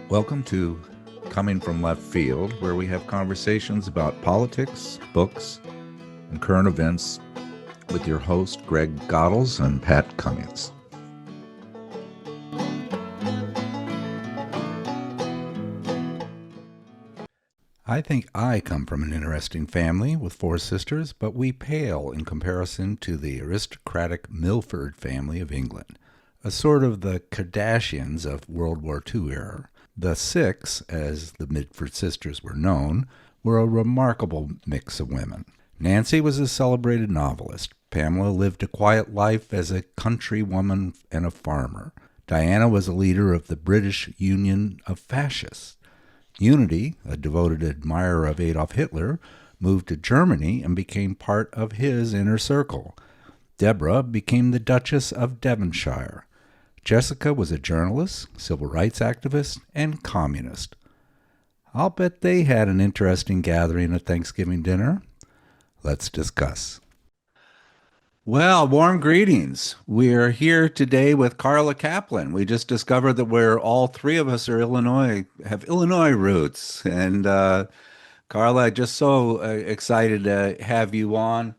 Welcome to Coming from Left Field, where we have conversations about politics, books, and current events with your host, Greg Godels and Pat Cummings. I think I come from an interesting family with 4 sisters, but we pale in comparison to the aristocratic Mitford family of England, a sort of the Kardashians of World War II era. The 6, as the Mitford sisters were known, were a remarkable mix of women. Nancy was a celebrated novelist. Pamela lived a quiet life as a country woman and a farmer. Diana was a leader of the British Union of Fascists. Unity, a devoted admirer of Adolf Hitler, moved to Germany and became part of his inner circle. Deborah became the Duchess of Devonshire. Jessica was a journalist, civil rights activist, and communist. I'll bet they had an interesting gathering at Thanksgiving dinner. Let's discuss. Well, warm greetings. We're here today with Carla Kaplan. We just discovered that all 3 of us are have Illinois roots. And Carla, just so excited to have you on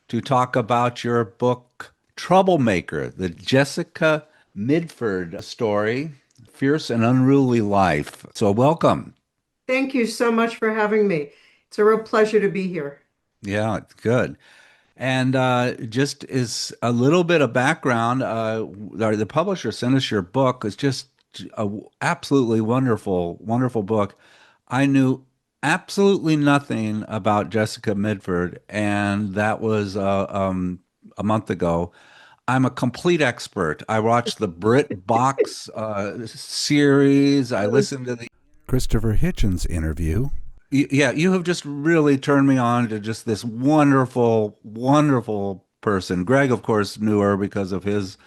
to talk about your book, Troublemaker, the Jessica Mitford story, Fierce and Unruly Life. So welcome. Thank you so much for having me. It's a real pleasure to be here. Yeah, good. And just as a little bit of background, the publisher sent us your book. It's just a absolutely wonderful, wonderful book. I knew absolutely nothing about Jessica Mitford, and that was a month ago. I'm a complete expert. I watched the Brit Box series. I listened to the Christopher Hitchens interview. Yeah, you have just really turned me on to just this wonderful, wonderful person. Greg, of course, knew her because of his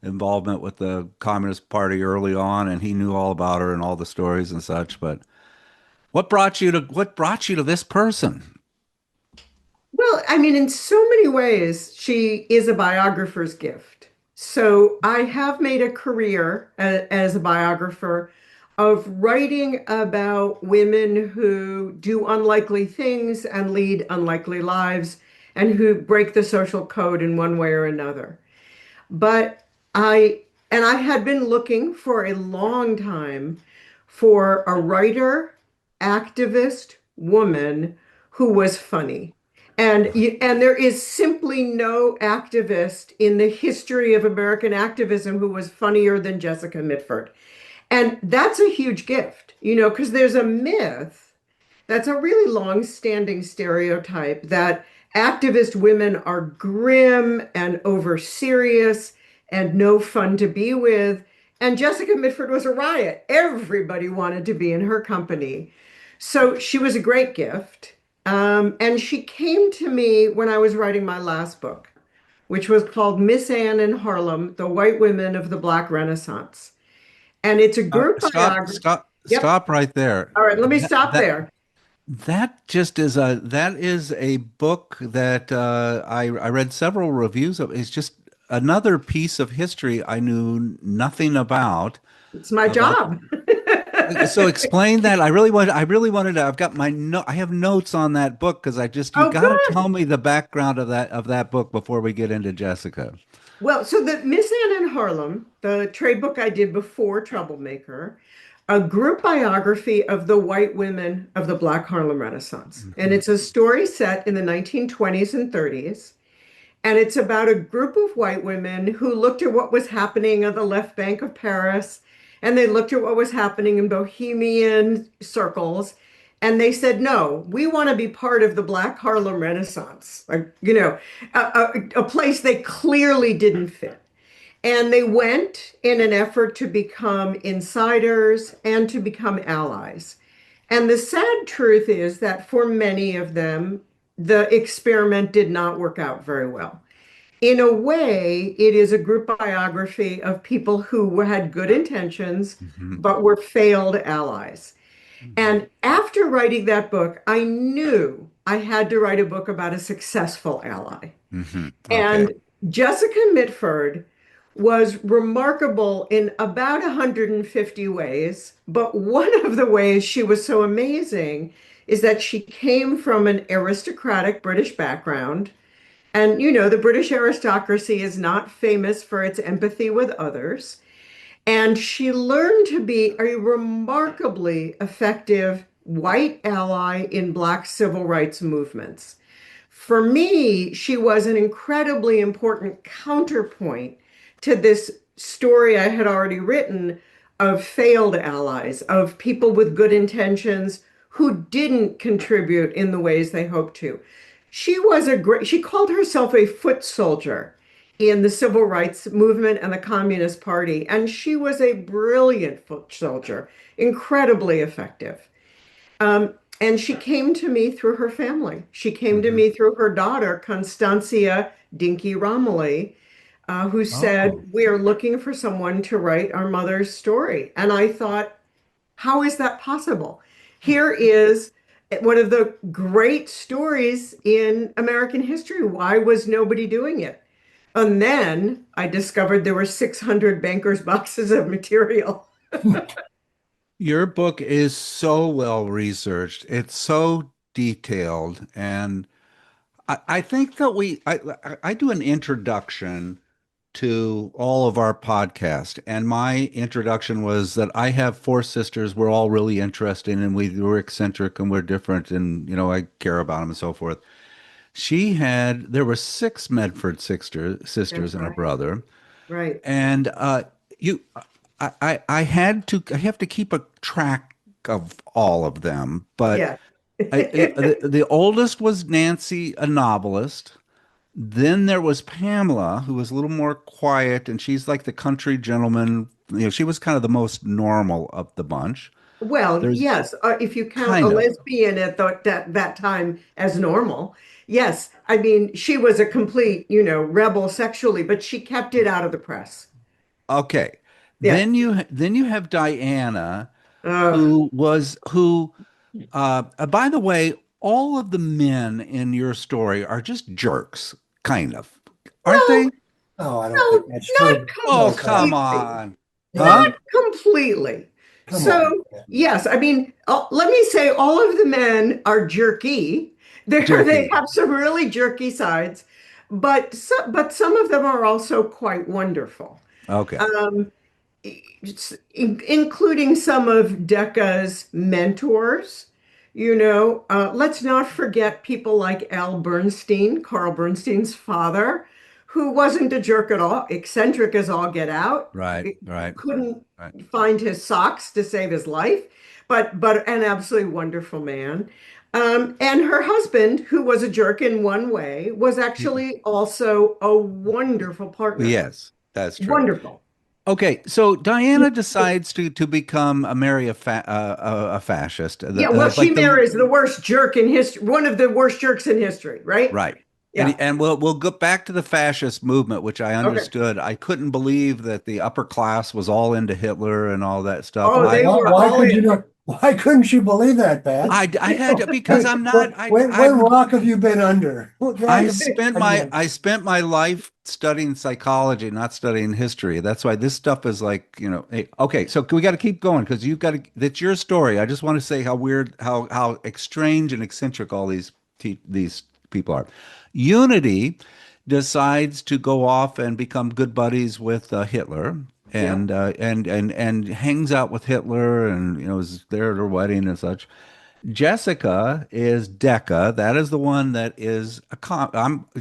involvement with the Communist Party early on, and he knew all about her and all the stories and such. But what brought you to this person? Well, I mean, in so many ways, she is a biographer's gift. So I have made a career as a biographer of writing about women who do unlikely things and lead unlikely lives and who break the social code in one way or another. But I had been looking for a long time for a writer, activist woman who was funny. And there is simply no activist in the history of American activism who was funnier than Jessica Mitford. And that's a huge gift, because there's a myth that's a really long-standing stereotype that activist women are grim and over serious and no fun to be with. And Jessica Mitford was a riot. Everybody wanted to be in her company. So she was a great gift. And she came to me when I was writing my last book, which was called Miss Anne in Harlem, The White Women of the Black Renaissance. And it's a group Stop, biography. stop, Yep. stop right there. All right, let me That, stop that there. that is a book that I read several reviews of. It's just another piece of history I knew nothing about. It's my About job. so explain that. I really wanted to. I've got my no. I have notes on that book because you Oh, got to good. tell me the background of that book before we get into Jessica. Well, so the Miss Anne in Harlem, the trade book I did before Troublemaker, a group biography of the white women of the Black Harlem Renaissance. And Mhm. it's a story set in the 1920s and 30s. And it's about a group of white women who looked at what was happening on the left bank of Paris, and they looked at what was happening in bohemian circles, and they said, no, we want to be part of the Black Harlem Renaissance, like, a place they clearly didn't fit. And they went in an effort to become insiders and to become allies. And the sad truth is that for many of them, the experiment did not work out very well. In a way, it is a group biography of people who had good intentions, Mhm. but were failed allies. Mhm. And after writing that book, I knew I had to write a book about a successful ally. Mhm. Okay. And Jessica Mitford was remarkable in about 150 ways. But one of the ways she was so amazing is that she came from an aristocratic British background. And, the British aristocracy is not famous for its empathy with others. And she learned to be a remarkably effective white ally in Black civil rights movements. For me, she was an incredibly important counterpoint to this story I had already written of failed allies, of people with good intentions who didn't contribute in the ways they hoped to. She called herself a foot soldier in the civil rights movement and the Communist Party, and she was a brilliant foot soldier, incredibly effective. And she came to me through her family. She came to Mhm. me through her daughter, Constancia Dinky Romilly, who said, Oh. "We are looking for someone to write our mother's story." And I thought, how is that possible? Here is one of the great stories in American history. Why was nobody doing it? And then I discovered there were 600 bankers' boxes of material. Your book is so well researched. It's so detailed, and I think that I do an introduction to all of our podcast, and my introduction was that I have four sisters. We're all really interesting, and we're eccentric, and we're different, and I care about them and so forth. There were six Medford sisters That's and a right. brother, Right. and you, I have to keep a track of all of them, but Yeah. the oldest was Nancy, a novelist. Then there was Pamela, who was a little more quiet, and she's like the country gentleman. She was kind of the most normal of the bunch. Well, There's yes, if you count a kind of lesbian at that time as normal, yes. I mean, she was a complete, rebel sexually, but she kept it out of the press. okay. Yeah. Then you have Diana, Uh, who by the way, all of the men in your story are just jerks, kind of, aren't well, they? Oh, I don't think no, that's not true. Oh, No, come Pat. completely. on. No, Huh? Not completely. come on, So, Pat. yes, I mean, let me say all of the men are jerky. They Jerky. have some really jerky sides, but some of them are also quite wonderful. Okay. Um, including some of Decca's mentors. Let's not forget people like Al Bernstein, Carl Bernstein's father, who wasn't a jerk at all, eccentric as all get out, Right, right, couldn't right. find his socks to save his life, but an absolutely wonderful man. And her husband, who was a jerk in one way, was actually also a wonderful partner. Yes, that's true. Wonderful. Okay, so Diana decides to become a fascist, Yeah, well, she like the marries the worst jerk in history, one of the worst jerks in history, right? right. Yeah. And we'll go back to the fascist movement, which I Okay. understood. I couldn't believe that the upper class was all into Hitler and all that stuff. And Oh, they were Why all could you in. not? Why couldn't you believe that, Pat? I had because I'm not What rock have you been under? What rock have you been? I spent my life studying psychology, not studying history. That's why this stuff is like, hey, okay, so we got to keep going because you've got to, that's your story. I just want to say how weird, how strange and eccentric all these people are. Unity decides to go off and become good buddies with Hitler. Yep. And hangs out with Hitler and is there at her wedding and such. Jessica is Decca. That is the one that is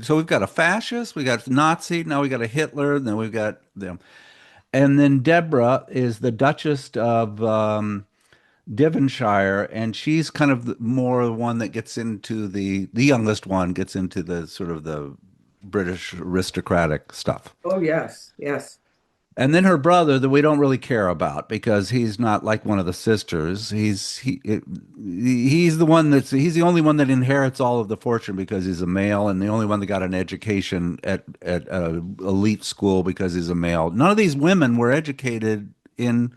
so we've got a fascist, we got Nazi, now we got a Hitler, then we've got them. And then Deborah is the Duchess of Devonshire, and she's kind of more the one that gets into the youngest one gets into the sort of the British aristocratic stuff. Oh, yes. Yes. And then her brother that we don't really care about because he's not like one of the sisters. He's the only one that inherits all of the fortune because he's a male, and the only one that got an education at a elite school because he's a male. None of these women were educated in.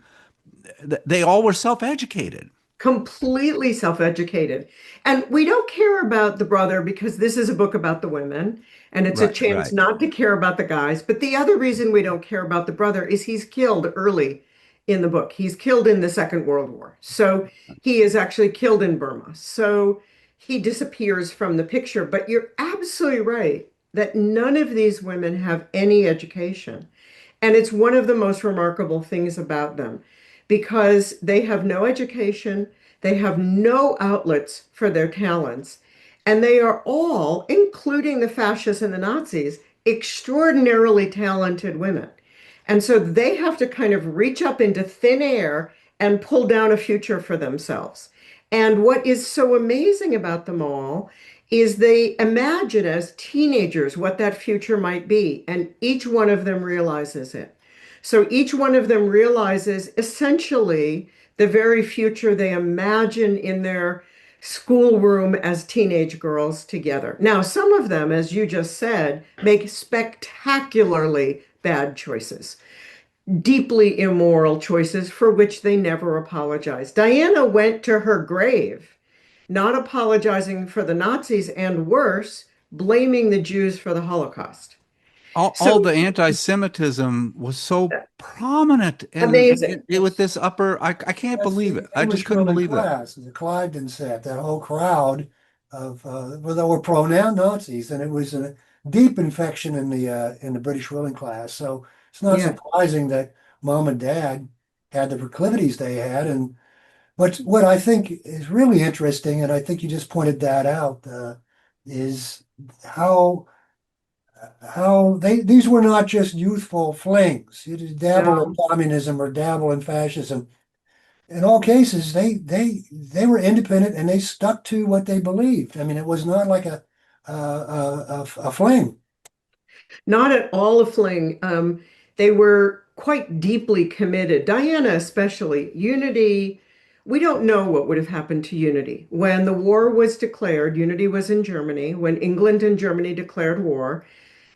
They all were self-educated. completely self-educated. And we don't care about the brother because this is a book about the women, and it's a Right, chance right. not to care about the guys. But the other reason we don't care about the brother is he's killed early in the book. He's killed in the Second World War. So he is actually killed in Burma. So he disappears from the picture. But you're absolutely right that none of these women have any education. And it's one of the most remarkable things about them because they have no education, they have no outlets for their talents, and they are all, including the fascists and the Nazis, extraordinarily talented women. And so they have to kind of reach up into thin air and pull down a future for themselves. And what is so amazing about them all is they imagine as teenagers what that future might be, and each one of them realizes it. So each one of them realizes essentially the very future they imagine in their schoolroom as teenage girls together. Now, some of them, as you just said, make spectacularly bad choices, deeply immoral choices for which they never apologize. Diana went to her grave not apologizing for the Nazis and worse, blaming the Jews for the Holocaust. All So the anti-Semitism was so prominent amazing. with this upper, I can't That's believe the it. I just English couldn't ruling believe that. class, the Cliveden set, that whole crowd of well, they were pro-Nazis, and it was a deep infection in the British ruling class. So it's not Yeah. surprising that mom and dad had the proclivities they had. And what I think is really interesting, and I think you just pointed that out, is how these were not just youthful flings. You just dabble in No, communism or dabble in fascism. In all cases, they were independent and they stuck to what they believed. I mean, it was not like a fling. not at all a fling. They were quite deeply committed. Diana, especially. Unity, we don't know what would have happened to Unity. When the war was declared, Unity was in Germany. When England and Germany declared war,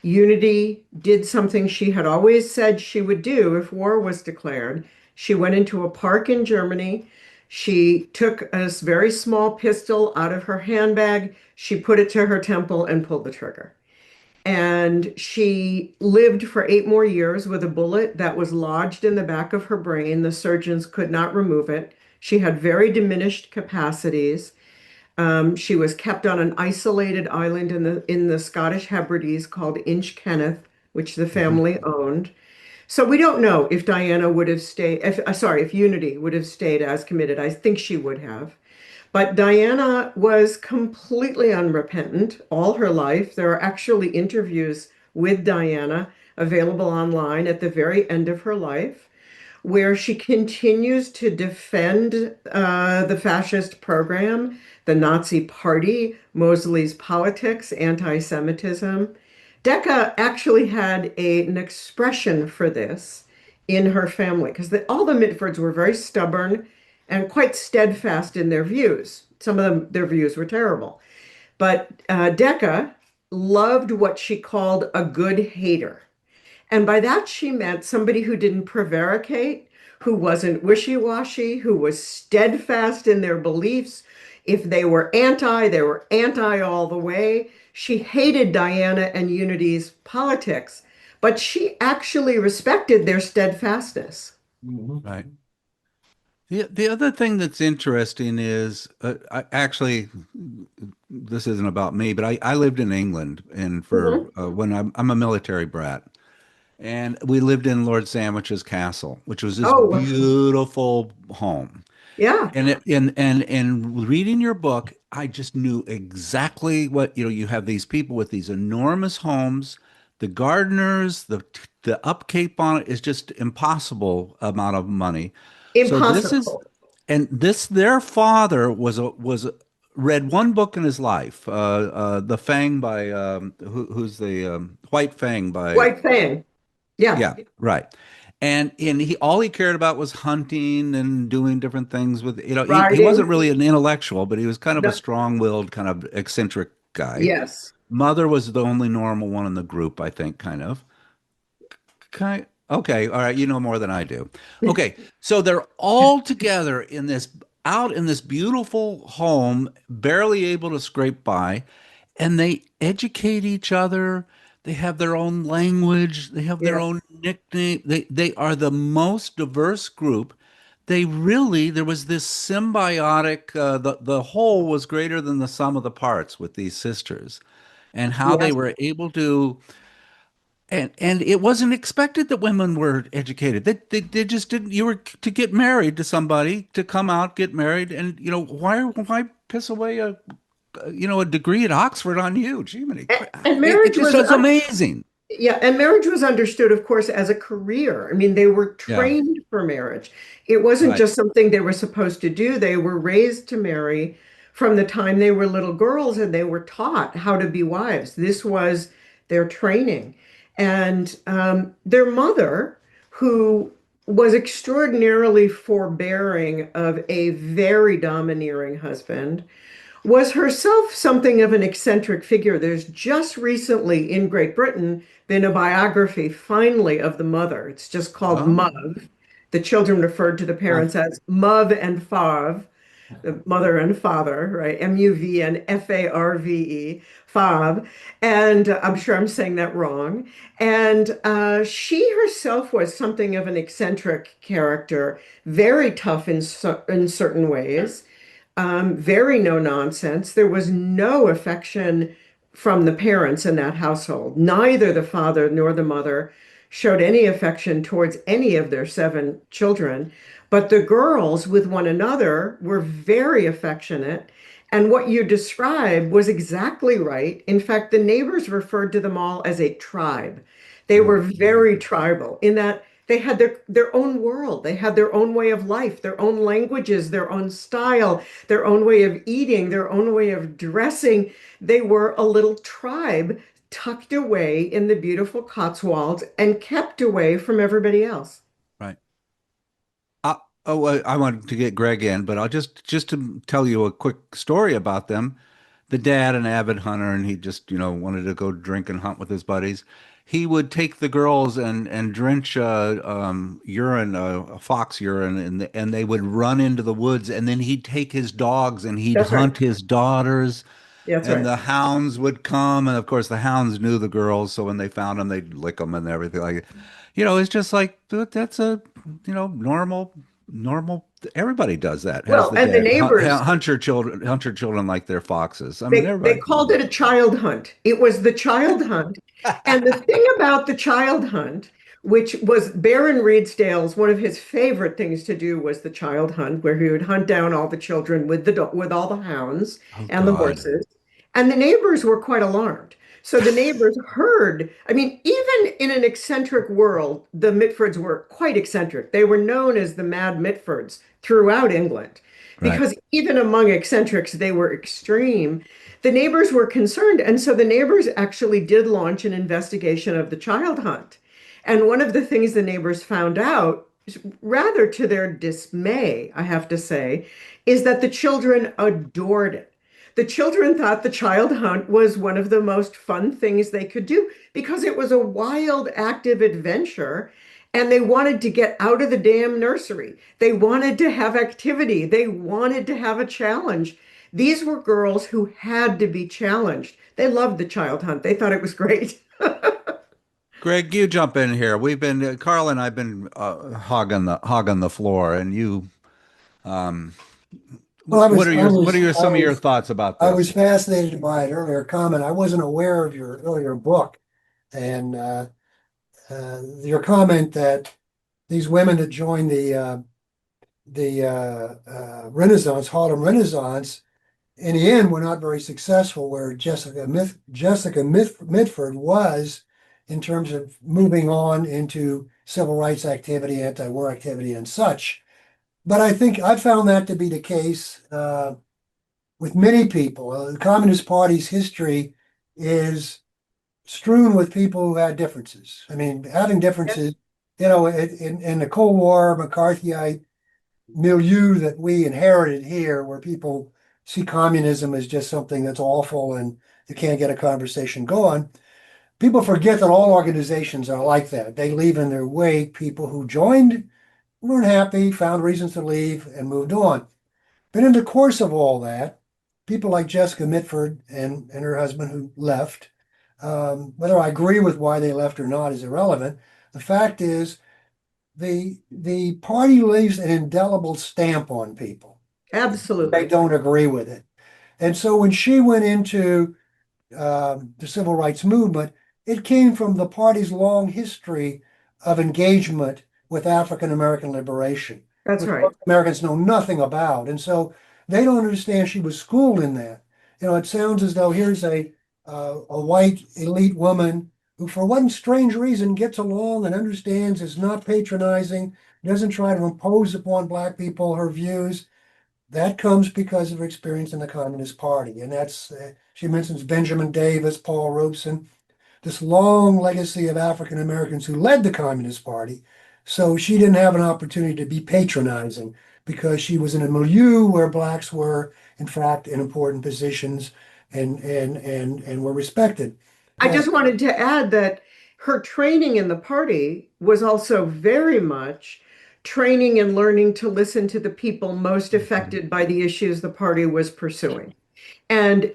Unity did something she had always said she would do if war was declared. She went into a park in Germany. She took a very small pistol out of her handbag. She put it to her temple and pulled the trigger. And she lived for 8 more years with a bullet that was lodged in the back of her brain. The surgeons could not remove it. She had very diminished capacities. She was kept on an isolated island in the Scottish Hebrides called Inchkenneth, which the Mhm. family owned. So we don't know if Diana would have stayed, if Unity would have stayed as committed. I think she would have. But Diana was completely unrepentant all her life. There are actually interviews with Diana available online at the very end of her life, where she continues to defend the fascist program, the Nazi Party, Mosley's politics, anti-Semitism. Decca actually had an expression for this in her family because all the Mitfords were very stubborn and quite steadfast in their views. Some of them, their views were terrible. But Decca loved what she called a good hater. And by that, she meant somebody who didn't prevaricate, who wasn't wishy-washy, who was steadfast in their beliefs. If they were anti all the way. She hated Diana and Unity's politics, but she actually respected their steadfastness. Mhm. Right. The other thing that's interesting is actually, this isn't about me, but I lived in England and for Mhm. when I'm a military brat. And we lived in Lord Sandwich's castle, which was this Oh, beautiful home. yeah, And reading your book, I just knew exactly what, you have these people with these enormous homes, the gardeners, the upkeep on it is just impossible amount of money. So this is, impossible. and this their father read one book in his life, The Fang by who's the White Fang by White Fang. Yeah, yeah, right. And he all he cared about was hunting and doing different things with he wasn't riding. really an intellectual, but he was kind of a No, strong-willed, kind of eccentric guy. yes. Mother was the only normal one in the group, I think, kind of. Okay, all right, you know more than I do. Okay, so they're all together in this. out in this beautiful home, barely able to scrape by, and they educate each other. They have their own language. They have their Yeah. own nickname. They are the most diverse group. They really, there was this symbiotic, the whole was greater than the sum of the parts with these sisters, and how they Yes. were able to, and it wasn't expected that women were educated. They just didn't. You were to get married to somebody, to come out, get married, and why piss away a degree at Oxford on you? Gee, And it marriage just was was amazing. Yeah, and marriage was understood, of course, as a career. I mean, they were Yeah, trained for marriage. It wasn't right. just something they were supposed to do. They were raised to marry from the time they were little girls, and they were taught how to be wives. This was their training. And their mother, who was extraordinarily forbearing of a very domineering husband, was herself something of an eccentric figure. There's just recently in Great Britain been a biography, finally, of the mother. It's just called Oh, Muv. The children referred to the Oh, parents as Muv and Fav, the mother and father, right? MUV and FARVE, Fav. And I'm sure I'm saying that wrong. And she herself was something of an eccentric character, very tough in certain ways, very no nonsense. There was no affection from the parents in that household. Neither the father nor the mother showed any affection towards any of their seven children. But the girls with one another were very affectionate. And what you described was exactly right. In fact, the neighbors referred to them all as a tribe. They were mm, very tribal in that they had their own world. They had their own way of life, their own languages, their own style, their own way of eating, their own way of dressing. They were a little tribe tucked away in the beautiful Cotswolds and kept away from everybody else. right. I wanted to get Greg in, but I'll just to tell you a quick story about them. The dad, an avid hunter, and he just wanted to go drink and hunt with his buddies. He would take the girls and drench urine, fox urine, and they would run into the woods. And then he'd take his dogs and he'd That's right. hunt his daughters. That's And right. the hounds would come, and of course the hounds knew the girls, so when they found them, they'd lick them and everything like it. It's just like that's a normal. Everybody does that. Has Well, the and the dad neighbors, hunt your children like they're foxes. I mean, they everybody. called it a child hunt. It was the child hunt. And the thing about the child hunt, which was Baron Redesdale's, one of his favorite things to do was the child hunt, where he would hunt down all the children with all the hounds Oh and the God. horses. And the neighbors were quite alarmed. So the neighbors heard, I mean, even in an eccentric world, the Mitfords were quite eccentric. They were known as the Mad Mitfords throughout England Right. because even among eccentrics, they were extreme. The neighbors were concerned, and so the neighbors actually did launch an investigation of the child hunt. And one of the things the neighbors found out, rather to their dismay, I have to say, is that the children adored it. The children thought the child hunt was one of the most fun things they could do because it was a wild, active adventure. And they wanted to get out of the damn nursery. They wanted to have activity. They wanted to have a challenge. These were girls who had to be challenged. They loved the child hunt. They thought it was great. Greg, you jump in here. We've been Carl and I've been hogging the floor, and you. Um, well, what are some of your thoughts about I was this? fascinated by an earlier comment. I wasn't aware of your earlier book, and your comment that these women that joined the Renaissance, Harlem Renaissance, in the end were not very successful. Where Mitford was in terms of moving on into civil rights activity, anti-war activity, and such. But I think I found that to be the case with many people. The Communist Party's history is strewn with people who had differences. I mean, having differences, in the Cold War, McCarthyite milieu that we inherited here, where people see communism as just something that's awful and you can't get a conversation going. People forget that all organizations are like that. They leave in their wake people who joined, weren't happy, found reasons to leave, and moved on. But in the course of all that, people like Jessica Mitford and her husband who left, whether I agree with why they left or not is irrelevant. The fact is, the party leaves an indelible stamp on people. They Absolutely. don't agree with it. And so when she went into the civil rights movement, it came from the party's long history of engagement with African American liberation, That's which right. most Americans know nothing about. And so they don't understand she was schooled in that. It sounds as though here's a white elite woman who, for one strange reason, gets along and understands, is not patronizing, doesn't try to impose upon Black people her views. That comes because of her experience in the Communist Party. And she mentions Benjamin Davis, Paul Robeson, this long legacy of African Americans who led the Communist Party. So she didn't have an opportunity to be patronizing because she was in a milieu where Blacks were, in fact, in important positions and were respected. I But just wanted to add that her training in the party was also very much training and learning to listen to the people most affected by the issues the party was pursuing. And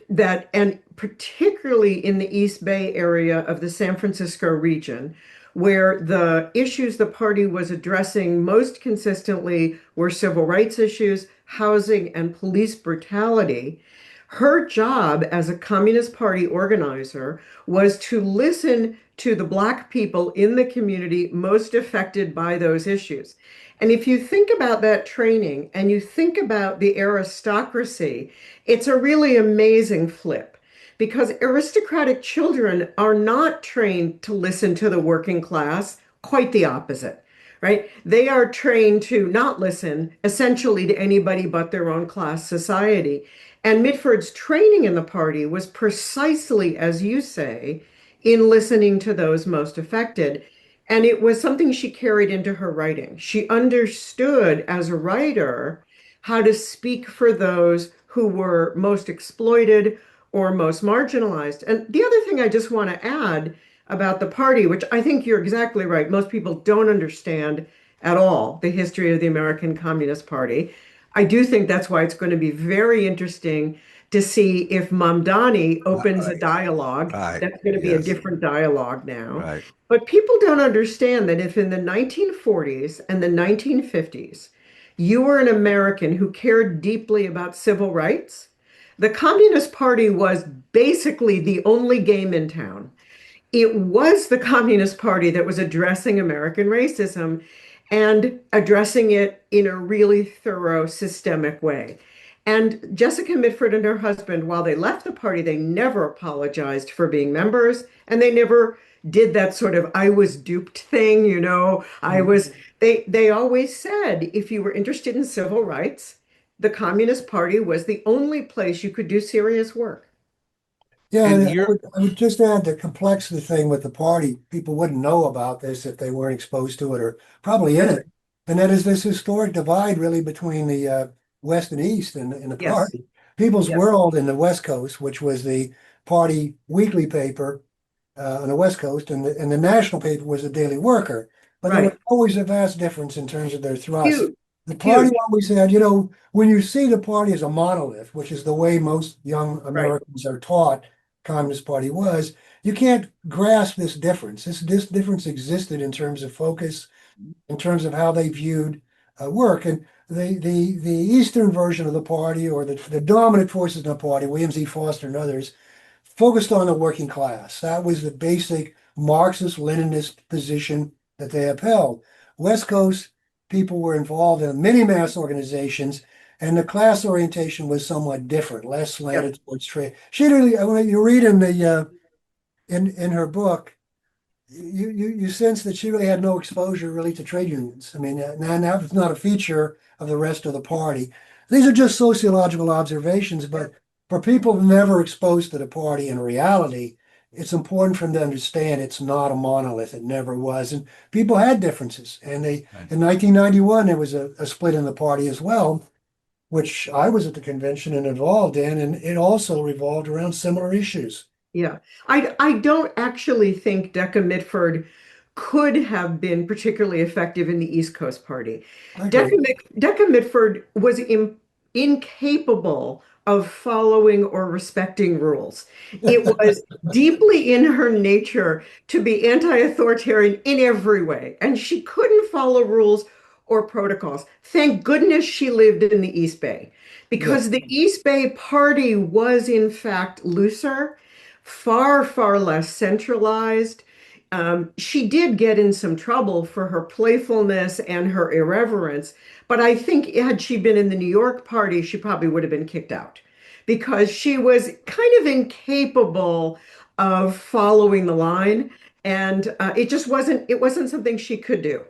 particularly in the East Bay area of the San Francisco region, where the issues the party was addressing most consistently were civil rights issues, housing, and police brutality. Her job as a Communist Party organizer was to listen to the Black people in the community most affected by those issues. And if you think about that training and you think about the aristocracy, it's a really amazing flip because aristocratic children are not trained to listen to the working class, quite the opposite, right? They are trained to not listen essentially to anybody but their own class society. And Mitford's training in the party was precisely, as you say, in listening to those most affected. And it was something she carried into her writing. She understood as a writer how to speak for those who were most exploited or most marginalized. And the other thing I just want to add about the party, which I think you're exactly right, most people don't understand at all the history of the American Communist Party. I do think that's why it's going to be very interesting to see if Mamdani opens a Right, dialogue. right, That's going to be a yes, different dialogue now. right. But people don't understand that if in the 1940s and the 1950s, you were an American who cared deeply about civil rights, the Communist Party was basically the only game in town. It was the Communist Party that was addressing American racism and addressing it in a really thorough, systemic way. And Jessica Mitford and her husband, while they left the party, they never apologized for being members, and they never did that sort of "I was duped" thing, I was they always said if you were interested in civil rights, the Communist Party was the only place you could do serious work. yeah, And and I you're would, I would just add the complexity thing with the party. People wouldn't know about this if they weren't exposed to it or probably in That's it. right. And that is this historic divide really between the West and East in the Yes. party. People's Yes. World in the West Coast, which was the party weekly paper on the West Coast, and the national paper was the Daily Worker. But there was Right. always a vast difference in terms of their thrust. Huge. The party Huge. always said, when you see the party as a monolith, which is the way most young Right. Americans are taught Communist Party was, you can't grasp this difference. This difference existed in terms of focus, in terms of how they viewed work. And the Eastern version of the party, or the dominant forces in the party, William Z. Foster and others, focused on the working class. That was the basic Marxist-Leninist position that they upheld. West Coast people were involved in many mass organizations, and the class orientation was somewhat different, less Yep. slanted towards trade. She really, when you read in the in her book, you sense that she really had no exposure really to trade unions. I mean, now it's not a feature of the rest of the party. These are just sociological observations, but for people never exposed to the party in reality, it's important for them to understand it's not a monolith. It never was. And people had differences. And right. in 1991, there was a split in the party as well, which I was at the convention and involved in, and it also revolved around similar issues. Yeah. I don't actually think Decca Mitford could have been particularly effective in the East Coast Party. I agree. Decca Mitford was incapable of following or respecting rules. It was deeply in her nature to be anti-authoritarian in every way, and she couldn't follow rules or protocols. Thank goodness she lived in the East Bay, Yeah. because the East Bay Party was, in fact, looser, far, far less centralized. She did get in some trouble for her playfulness and her irreverence, but I think had she been in the New York Party, she probably would have been kicked out because she was kind of incapable of following the line, and it wasn't something she could do.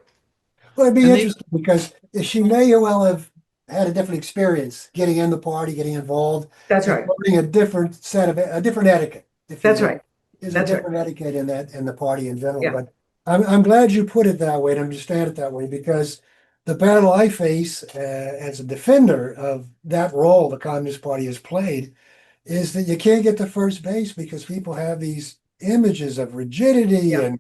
Well, it'd be And they interesting because she may well have had a different experience getting in the party, getting involved, That's and right. learning a different etiquette, if you That's will. right. There's a That's right. different etiquette in the party in general. Yeah. But I'm glad you put it that way and understand it that way because the battle I face as a defender of that role the Communist Party has played is that you can't get to first base because people have these images of rigidity Yeah. and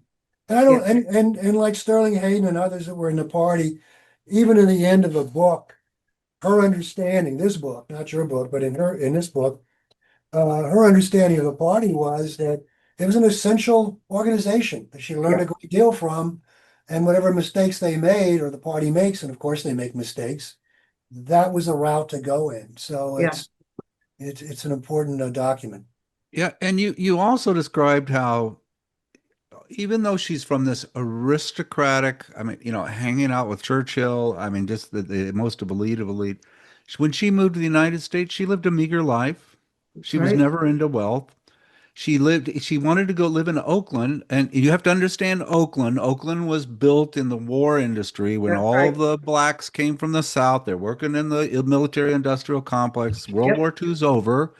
I don't Yeah. and like Sterling Hayden and others that were in the party, even in the end of the book, her understanding, this book, not your book, but in this book, her understanding of the party was that it was an essential organization that she learned Yeah. a great deal from, and whatever mistakes they made or the party makes, and of course they make mistakes, that was a route to go in. So Yeah. it's an important document. Yeah, and you also described how even though she's from this aristocratic, I mean, hanging out with Churchill, I mean, just the most of elite, when she moved to the United States, she lived a meager life. That's She was right. never into wealth. She wanted to go live in Oakland, and you have to understand Oakland. Oakland was built in the war industry when That's all right. the blacks came from the South. They're working in the military industrial complex. World Yep. War II's over,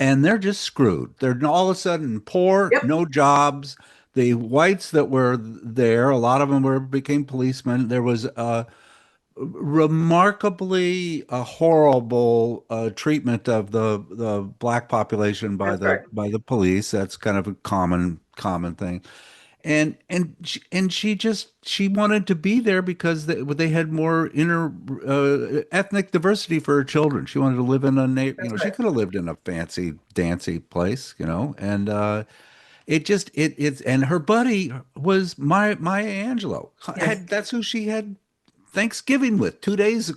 and they're just screwed. They're all of a sudden poor, Yep. no jobs. The whites that were there, a lot of them became policemen. There was remarkably horrible treatment of the black population by That's the right. police. That's kind of a common thing. And she wanted to be there because they had more inner ethnic diversity for her children. She wanted to live in That's she right. could have lived in a fancy dancy place, and it's and her buddy was Maya Angelou. Yes. That's who she had Thanksgiving with 2 days,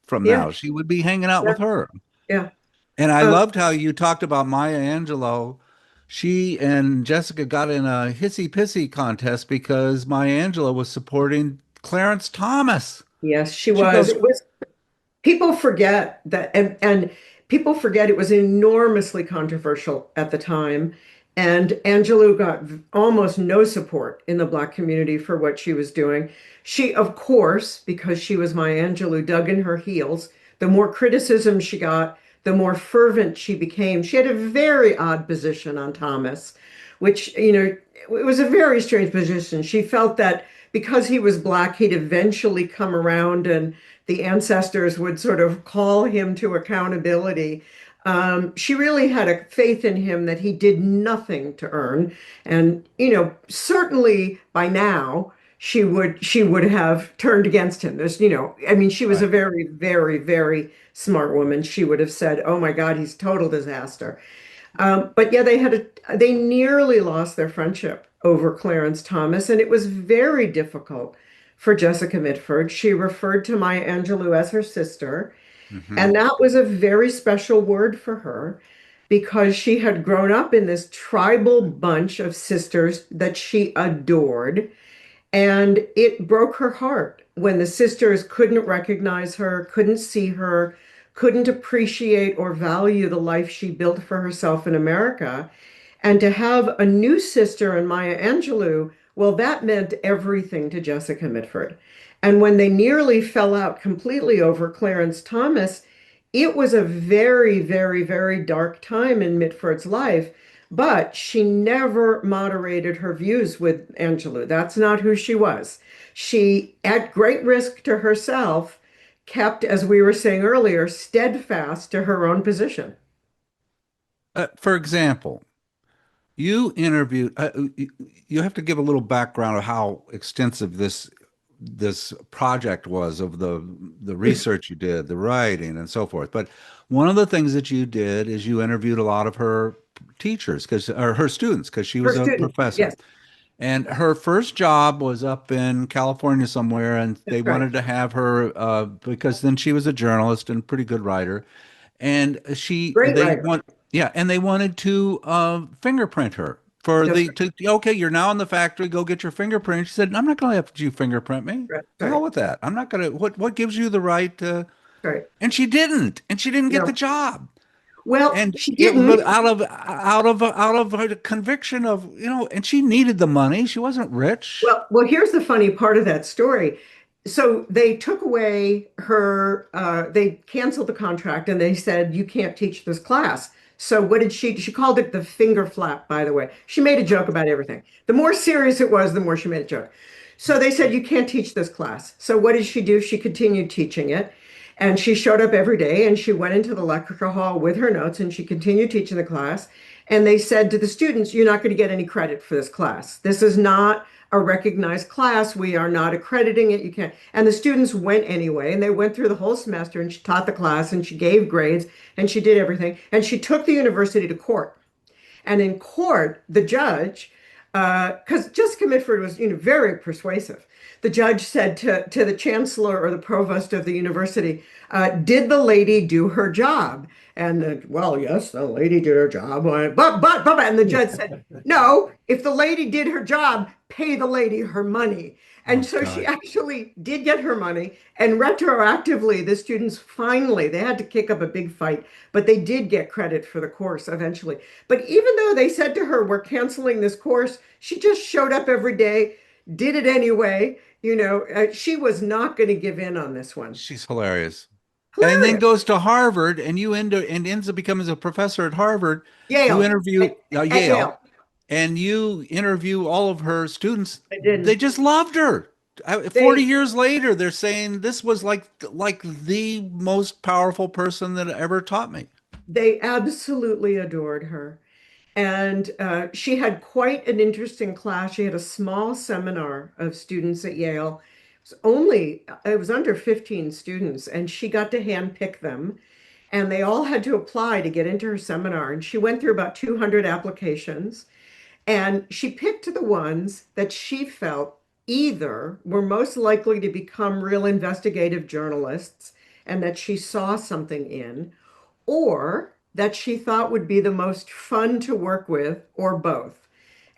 from Yeah. now. She would be hanging out Yeah. with her. Yeah. And I Um, loved how you talked about Maya Angelou. She and Jessica got in a hissy pissy contest because Maya Angelou was supporting Clarence Thomas. yes, she She was. goes, It was People forget that, and people forget it was enormously controversial at the time. And Angelou got almost no support in the Black community for what she was doing. She, of course, because she was Maya Angelou, dug in her heels. The more criticism she got, the more fervent she became. She had a very odd position on Thomas, which, it was a very strange position. She felt that because he was Black, he'd eventually come around and the ancestors would sort of call him to accountability. She really had a faith in him that he did nothing to earn. And, certainly by now, she would have turned against him. I mean, she was a right. very, very, very smart woman. She would have said, "Oh my God, he's total disaster." But yeah, they nearly lost their friendship over Clarence Thomas, and it was very difficult for Jessica Mitford. She referred to Maya Angelou as her sister, Hmm. and that was a very special word for her because she had grown up in this tribal bunch of sisters that she adored. And it broke her heart when the sisters couldn't recognize her, couldn't see her, couldn't appreciate or value the life she built for herself in America. And to have a new sister in Maya Angelou, well, that meant everything to Jessica Mitford. And when they nearly fell out completely over Clarence Thomas, it was a very, very, very dark time in Mitford's life, but she never moderated her views with Angelou. That's not who she was. She, at great risk to herself, kept, as we were saying earlier, steadfast to her own position. For example, you interviewed. You have to give a little background of how extensive this project was of the research you did, the writing, and so forth. But one of the things that you did is you interviewed a lot of her teachers, because or her students, because she Her was a students, professor. yes, And her first job was up in California somewhere, and that's they right. wanted to have her because then she was a journalist and pretty good writer. And Great they writer. want, yeah, and they wanted to fingerprint her for That's okay, you're now in the factory, go get your fingerprint. She said, I'm not going to have you fingerprint me. right. To hell with that. I'm not going to, what gives you the right to, Right. and she didn't get the No. job. Well, And she it was didn't. out of her conviction of, and she needed the money. She wasn't rich. Well, here's the funny part of that story. So they took away her, they canceled the contract and they said, you can't teach this class. So what did she called it the finger flap, by the way. She made a joke about everything. The more serious it was, the more she made a joke. So they said, you can't teach this class. So what did she do? She continued teaching it. And she showed up every day and she went into the lecture hall with her notes and she continued teaching the class. And they said to the students, you're not going to get any credit for this class. This is not a recognized class. We are not accrediting it. You can't. And the students went anyway, and they went through the whole semester and she taught the class and she gave grades and she did everything. And she took the university to court. And in court, the judge, because Jessica Mitford was, very persuasive, the judge said to the chancellor or the provost of the university, "Did the lady do her job?" And well, yes, the lady did her job. And the judge said, "No, if the lady did her job, pay the lady her money." And Oh so she God. actually did get her money. And retroactively, the students finally, they had to kick up a big fight, but they did get credit for the course eventually. But even though they said to her, we're canceling this course, she just showed up every day, did it anyway. She was not going to give in on this one. She's hilarious. And then Hilarious. goes to Harvard, and ends up becoming a professor at Harvard. You Yale, interview at Yale, Yale. and you interview all of her students. I They didn't. just loved her. 40 They years later, they're saying this was like the most powerful person that ever taught me. they absolutely adored her. And she had quite an interesting class. She had a small seminar of students at Yale. It was under 15 students, and she got to handpick them. And they all had to apply to get into her seminar. And she went through about 200 applications. And she picked the ones that she felt either were most likely to become real investigative journalists and that she saw something in, or that she thought would be the most fun to work with, or both.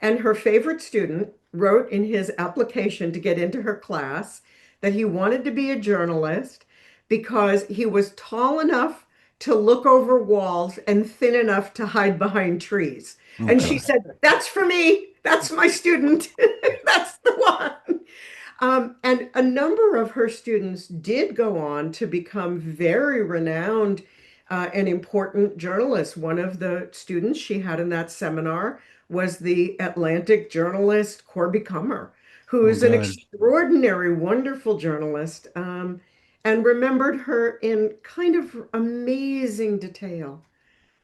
And her favorite student wrote in his application to get into her class that he wanted to be a journalist because he was tall enough to look over walls and thin enough to hide behind trees. Oh And she God. said, that's for me. That's my student. That's the one. And a number of her students did go on to become very renowned and important journalists. One of the students she had in that seminar was the Atlantic journalist Corby Kummer, who Oh is an God. extraordinary, wonderful journalist, and remembered her in kind of amazing detail.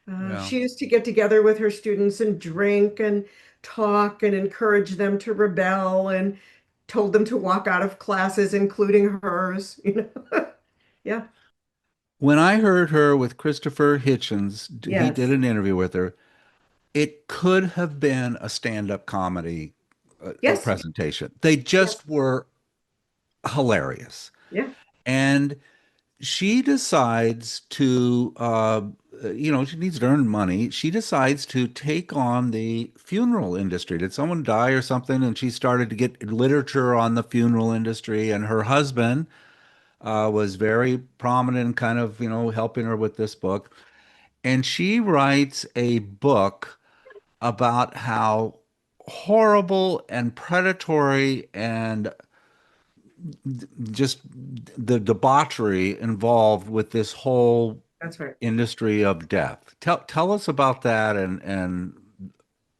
Yeah. She used to get together with her students and drink and talk and encourage them to rebel and told them to walk out of classes, including hers. Yeah. When I heard her with Christopher Hitchens, he did Yes. an interview with her. It could have been a stand-up comedy Yes. presentation. They Yes. just were hilarious. Yeah. And she decides to, she needs to earn money. She decides to take on the funeral industry. Did someone die or something? And she started to get literature on the funeral industry. And her husband was very prominent in kind of, helping her with this book. And she writes a book about how horrible and predatory and just the debauchery involved with this whole That's right. industry of death. Tell us about that, and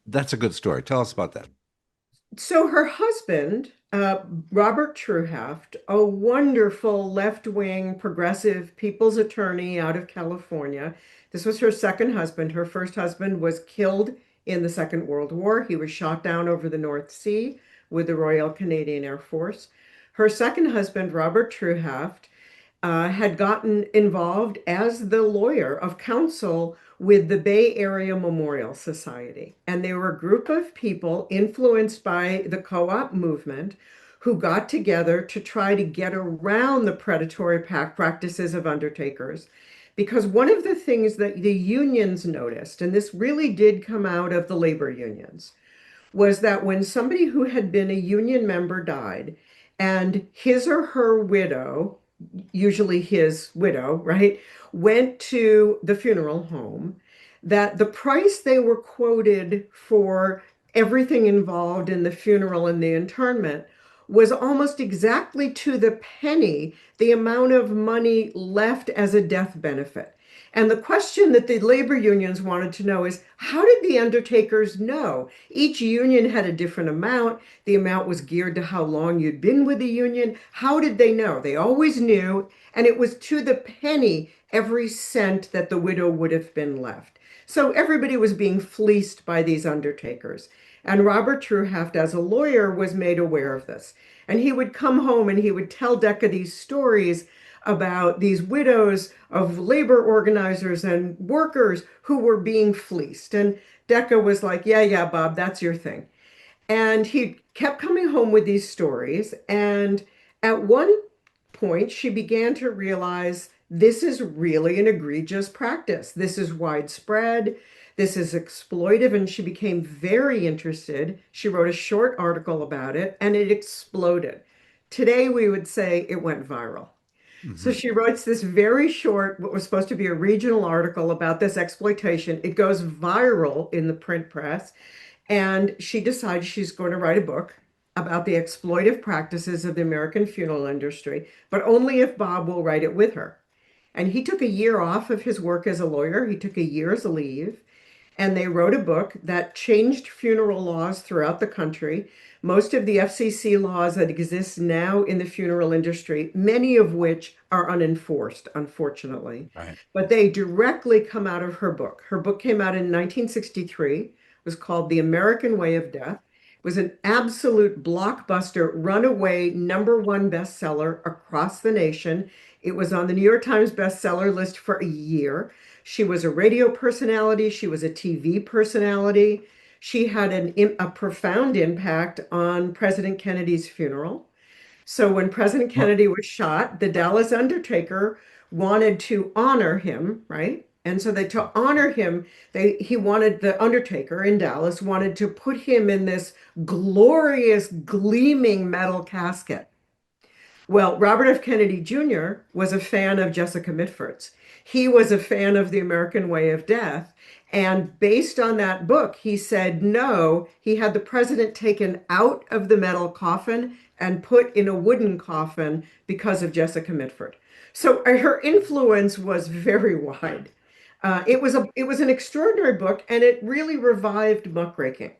that's a good story. Tell us about that. So her husband, Robert Truhaft, a wonderful left-wing progressive people's attorney out of California. This was her second husband. Her first husband was killed in the Second World War. He was shot down over the North Sea with the Royal Canadian Air Force. Her second husband, Robert Truhaft, had gotten involved as the lawyer of counsel with the Bay Area Memorial Society. And they were a group of people influenced by the co-op movement who got together to try to get around the predatory practices of undertakers. Because one of the things that the unions noticed, and this really did come out of the labor unions, was that when somebody who had been a union member died and his or her widow, usually his widow, right, went to the funeral home, that the price they were quoted for everything involved in the funeral and the internment was almost exactly to the penny the amount of money left as a death benefit. And the question that the labor unions wanted to know is, how did the undertakers know? Each union had a different amount. The amount was geared to how long you'd been with the union. How did they know? They always knew, and it was to the penny every cent that the widow would have been left. So everybody was being fleeced by these undertakers. And Robert Truhaft, as a lawyer, was made aware of this. And he would come home and he would tell Decca these stories about these widows of labor organizers and workers who were being fleeced. And Decca was like, yeah, yeah, Bob, that's your thing. And he kept coming home with these stories. And at one point, she began to realize this is really an egregious practice. This is widespread. This is exploitive. And she became very interested. She wrote a short article about it, and it exploded. Today, we would say it went viral. So Hmm. she writes this very short, what was supposed to be a regional article about this exploitation. It goes viral in the print press, and she decides she's going to write a book about the exploitive practices of the American funeral industry, but only if Bob will write it with her. And he took a year off of his work as a lawyer. He took a year's leave, and they wrote a book that changed funeral laws throughout the country. Most of the FCC laws that exist now in the funeral industry, many of which are unenforced, unfortunately, Right. but they directly come out of her book. Her book came out in 1963. It was called The American Way of Death. It was an absolute blockbuster, runaway #1 bestseller across the nation. It was on the New York Times bestseller list for a year. She was a radio personality. She was a TV personality. She had a profound impact on President Kennedy's funeral. So when President Well, Kennedy was shot, the Dallas Undertaker wanted to honor him, right? And so they to honor him, he wanted the Undertaker in Dallas wanted to put him in this glorious gleaming metal casket. Well, Robert F. Kennedy Jr. was a fan of Jessica Mitford's. He was a fan of The American Way of Death. And based on that book, he said no. He had the president taken out of the metal coffin and put in a wooden coffin because of Jessica Mitford. So her influence was very wide. It was an extraordinary book, and it really revived muckraking.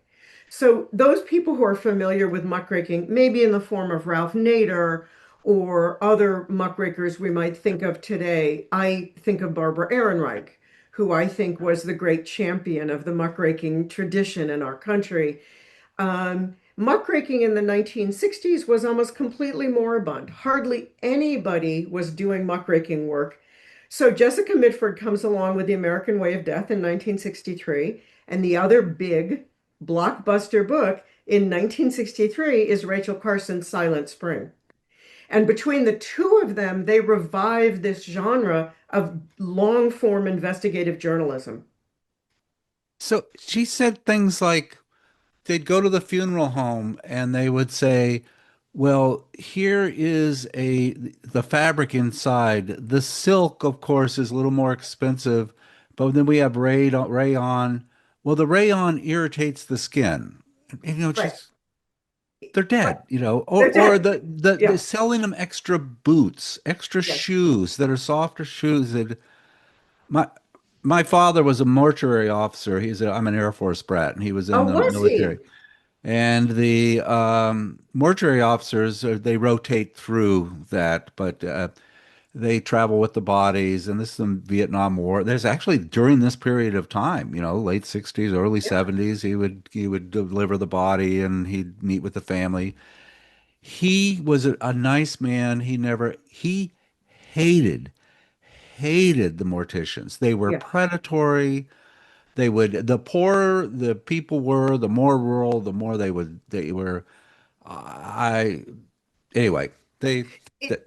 So those people who are familiar with muckraking, maybe in the form of Ralph Nader or other muckrakers we might think of today, I think of Barbara Ehrenreich, who I think was the great champion of the muckraking tradition in our country. Muckraking in the 1960s was almost completely moribund. Hardly anybody was doing muckraking work. So Jessica Mitford comes along with The American Way of Death in 1963, and the other big blockbuster book in 1963 is Rachel Carson's Silent Spring. And between the two of them, they revived this genre of long form investigative journalism. so she said things like they'd go to the funeral home and they would say, well, here is the fabric inside. The silk, of course, is a little more expensive, but then we have rayon. Well, the rayon irritates the skin. And, Right. just they're Right. dead, They're or dead. the Yeah. selling them extra boots, extra Yes. shoes that are softer shoes that my my father was a mortuary officer. I'm an Air Force brat, and he was in Oh, the was military. he? And the mortuary officers, they rotate through that, but they travel with the bodies. And this is the Vietnam War. There's actually during this period of time, late 60s, early Yeah. 70s, he would deliver the body and he'd meet with the family. He was a nice man. He hated hated the morticians. They were Yeah. predatory. They would the poorer the people were, the more rural, the more they were. I anyway. They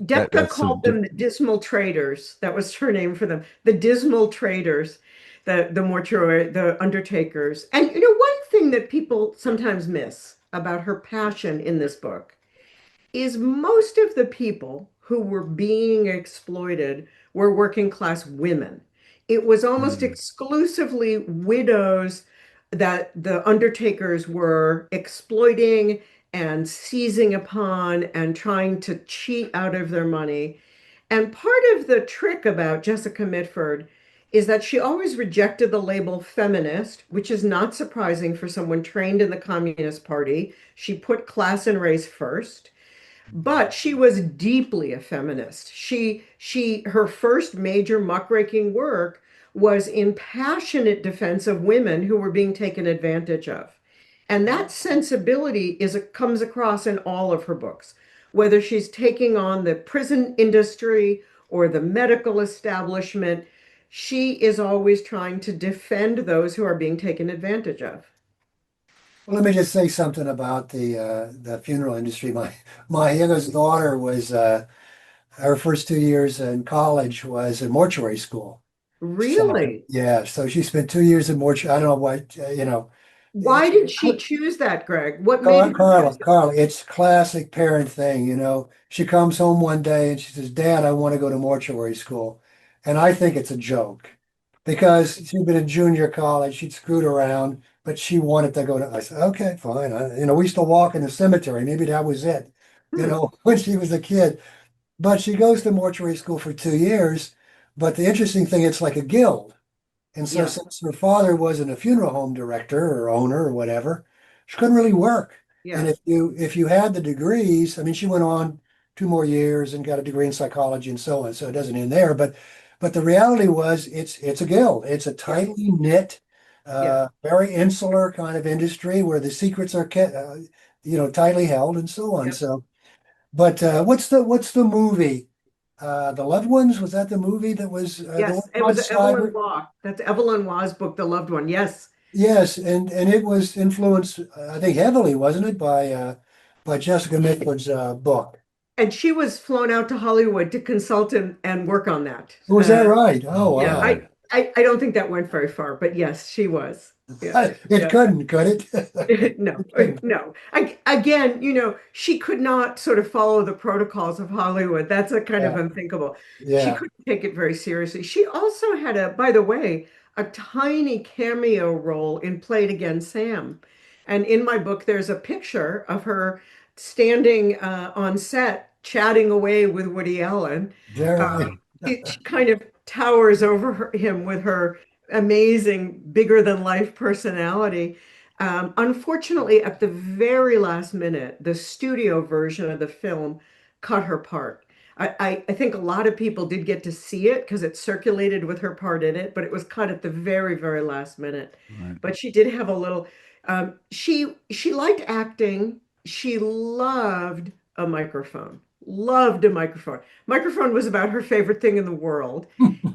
Decca that's called them the dismal traders. That was her name for them. The dismal traders, the mortuary, the undertakers. And one thing that people sometimes miss about her passion in this book is most of the people who were being exploited were working class women. It was almost Mm. exclusively widows that the undertakers were exploiting and seizing upon and trying to cheat out of their money. And part of the trick about Jessica Mitford is that she always rejected the label feminist, which is not surprising for someone trained in the Communist Party. She put class and race first. But she was deeply a feminist. Her first major muckraking work was in passionate defense of women who were being taken advantage of. And that sensibility comes across in all of her books, whether she's taking on the prison industry or the medical establishment, she is always trying to defend those who are being taken advantage of. Well, let me just say something about the funeral industry. My youngest daughter was her first 2 years in college was in mortuary school. So Really? yeah, so she spent 2 years in mortuary. I don't know what Why did she choose that, Greg? What made her choose it? Carla, it's classic parent thing, you know. She comes home one day and she says, Dad, I want to go to mortuary school. And I think it's a joke because she'd been in junior college, she'd screwed around, but she wanted to go to, I said, okay, fine. We used to walk in the cemetery. Maybe that was it, Hmm. when she was a kid. But she goes to mortuary school for 2 years. But the interesting thing, it's like a guild. And so Yeah, since her father wasn't a funeral home director or owner or whatever, she couldn't really work. And yeah, if you had the degrees, I mean, she went on 2 more years and got a degree in psychology and so on. So it doesn't end there. But the reality was it's a guild. It's a yeah, tightly knit, yeah, very insular kind of industry where the secrets are kept, tightly held and so on. yeah. So, but what's the movie? The Loved Ones, was that the movie that was the one Yes, it about was Evelyn cyber? Waugh. That's Evelyn Waugh's book, The Loved One. Yes. Yes, and it was influenced, I think, heavily, wasn't it, by Jessica Mitford's book? And she was flown out to Hollywood to consult and work on that. Was that right? Oh, Oh Yeah, wow. God. I don't think that went very far, but yes, she was. Yeah, It yeah. couldn't, could it? No, It couldn't. no. Again, she could not sort of follow the protocols of Hollywood. That's a kind of Yeah, unthinkable. She yeah. couldn't take it very seriously. She also had by the way, a tiny cameo role in Play It Again, Sam. And in my book, there's a picture of her standing on set, chatting away with Woody Allen. Very. She kind of towers over him with her amazing, bigger than life personality. Unfortunately, at the very last minute, the studio version of the film cut her part. I think a lot of people did get to see it because it circulated with her part in it, but it was cut at the very, very last minute. Right. But she did have a little. She liked acting. She loved a microphone. Loved a microphone. Microphone was about her favorite thing in the world.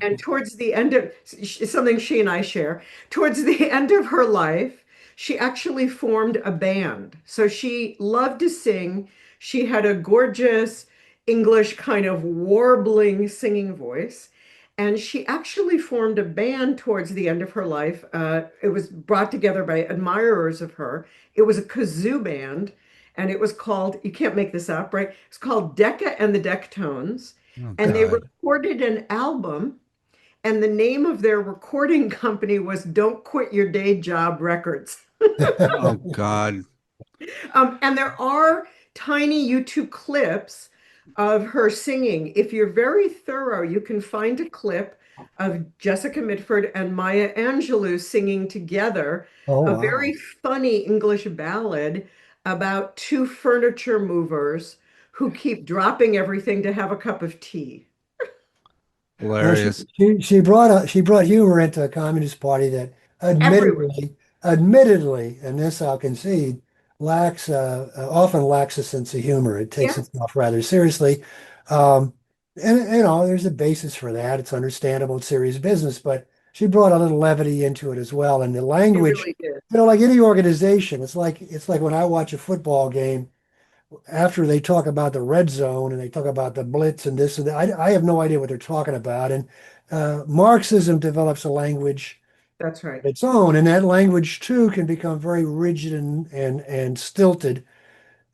And towards the end of something she and I share, towards the end of her life, she actually formed a band. So she loved to sing. She had a gorgeous English kind of warbling singing voice. And she actually formed a band towards the end of her life. It was brought together by admirers of her. It was a kazoo band, and it was called, you can't make this up, right? It's called Decca and the Decktones. Oh And they God. recorded an album, and the name of their recording company was Don't Quit Your Day Job Records. Oh God. And there are tiny YouTube clips of her singing. If you're very thorough, you can find a clip of Jessica Mitford and Maya Angelou singing together Oh, a very wow. funny English ballad about two furniture movers who keep dropping everything to have a cup of tea. Well, she Hilarious. she she brought humor into a communist party that Everywhere. admittedly, and this I'll concede, often lacks a sense of humor. It takes Yes. itself rather seriously. Um, And there's a basis for that. It's understandable, it's serious business, but she brought a little levity into it as well. And the She language, really did. like any organization, it's like when I watch a football game, after they talk about the red zone and they talk about the blitz and this and that, I have no idea what they're talking about. And Marxism develops a language That's right. of its own, and that language too can become very rigid and stilted.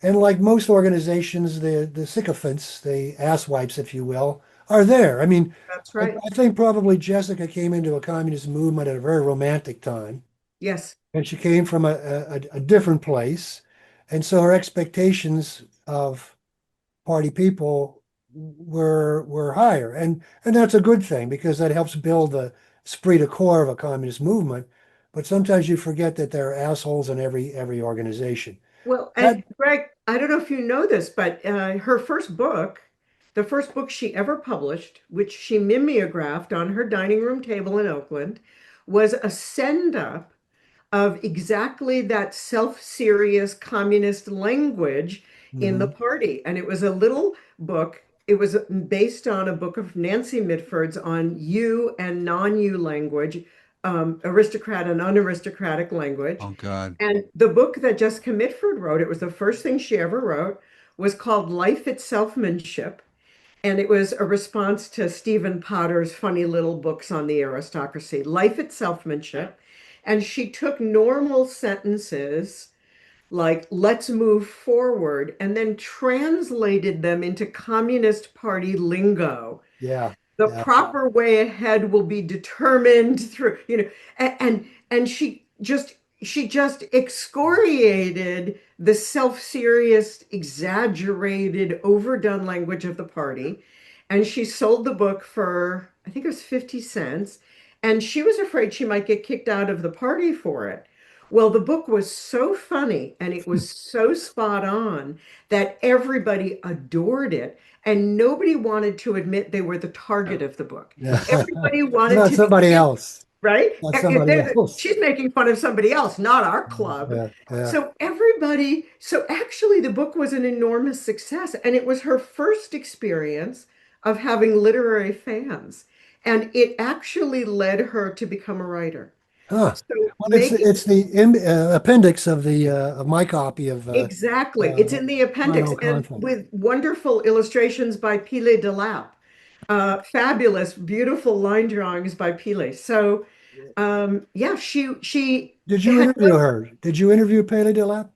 And like most organizations, the sycophants, the asswipes, if you will, are there. I mean, That's I, right. I think probably Jessica came into a communist movement at a very romantic time, Yes, and she came from a different place. And so her expectations of party people were higher. And that's a good thing because that helps build the esprit de corps of a communist movement. But sometimes you forget that there are assholes in every organization. well, That and Greg, I don't know if you know this, but her first book, the first book she ever published, which she mimeographed on her dining room table in Oakland, was a send-up of exactly that self-serious communist language in the mhm. party. And it was a little book. It was based on a book of Nancy Mitford's on you and non-you language, aristocrat and unaristocratic language. Oh God. And the book that Jessica Mitford wrote, it was the first thing she ever wrote, was called Life Itselfmanship. And it was a response to Stephen Potter's funny little books on the aristocracy, Life Itselfmanship. And she took normal sentences like, let's move forward, and then translated them into Communist Party lingo. Yeah, The yeah. proper way ahead will be determined through, and she just excoriated the self-serious, exaggerated, overdone language of the party. And she sold the book for, I think it was 50 cents. And she was afraid she might get kicked out of the party for it. Well, the book was so funny and it was so spot on that everybody adored it. And nobody wanted to admit they were the target of the book. Yeah. Everybody wanted Not to be somebody kicked, else. right? Not somebody else. She's making fun of somebody else, not our club. Yeah, yeah. So actually the book was an enormous success, and it was her first experience of having literary fans. And it actually led her to become a writer. Huh. So Well, it's making it's the appendix of my copy of exactly, it's in the appendix Final and Conflict. with wonderful illustrations by Pile de Lap. Fabulous, beautiful line drawings by Pile. So yeah, she Did you had interview her? Did you interview Paley Delap?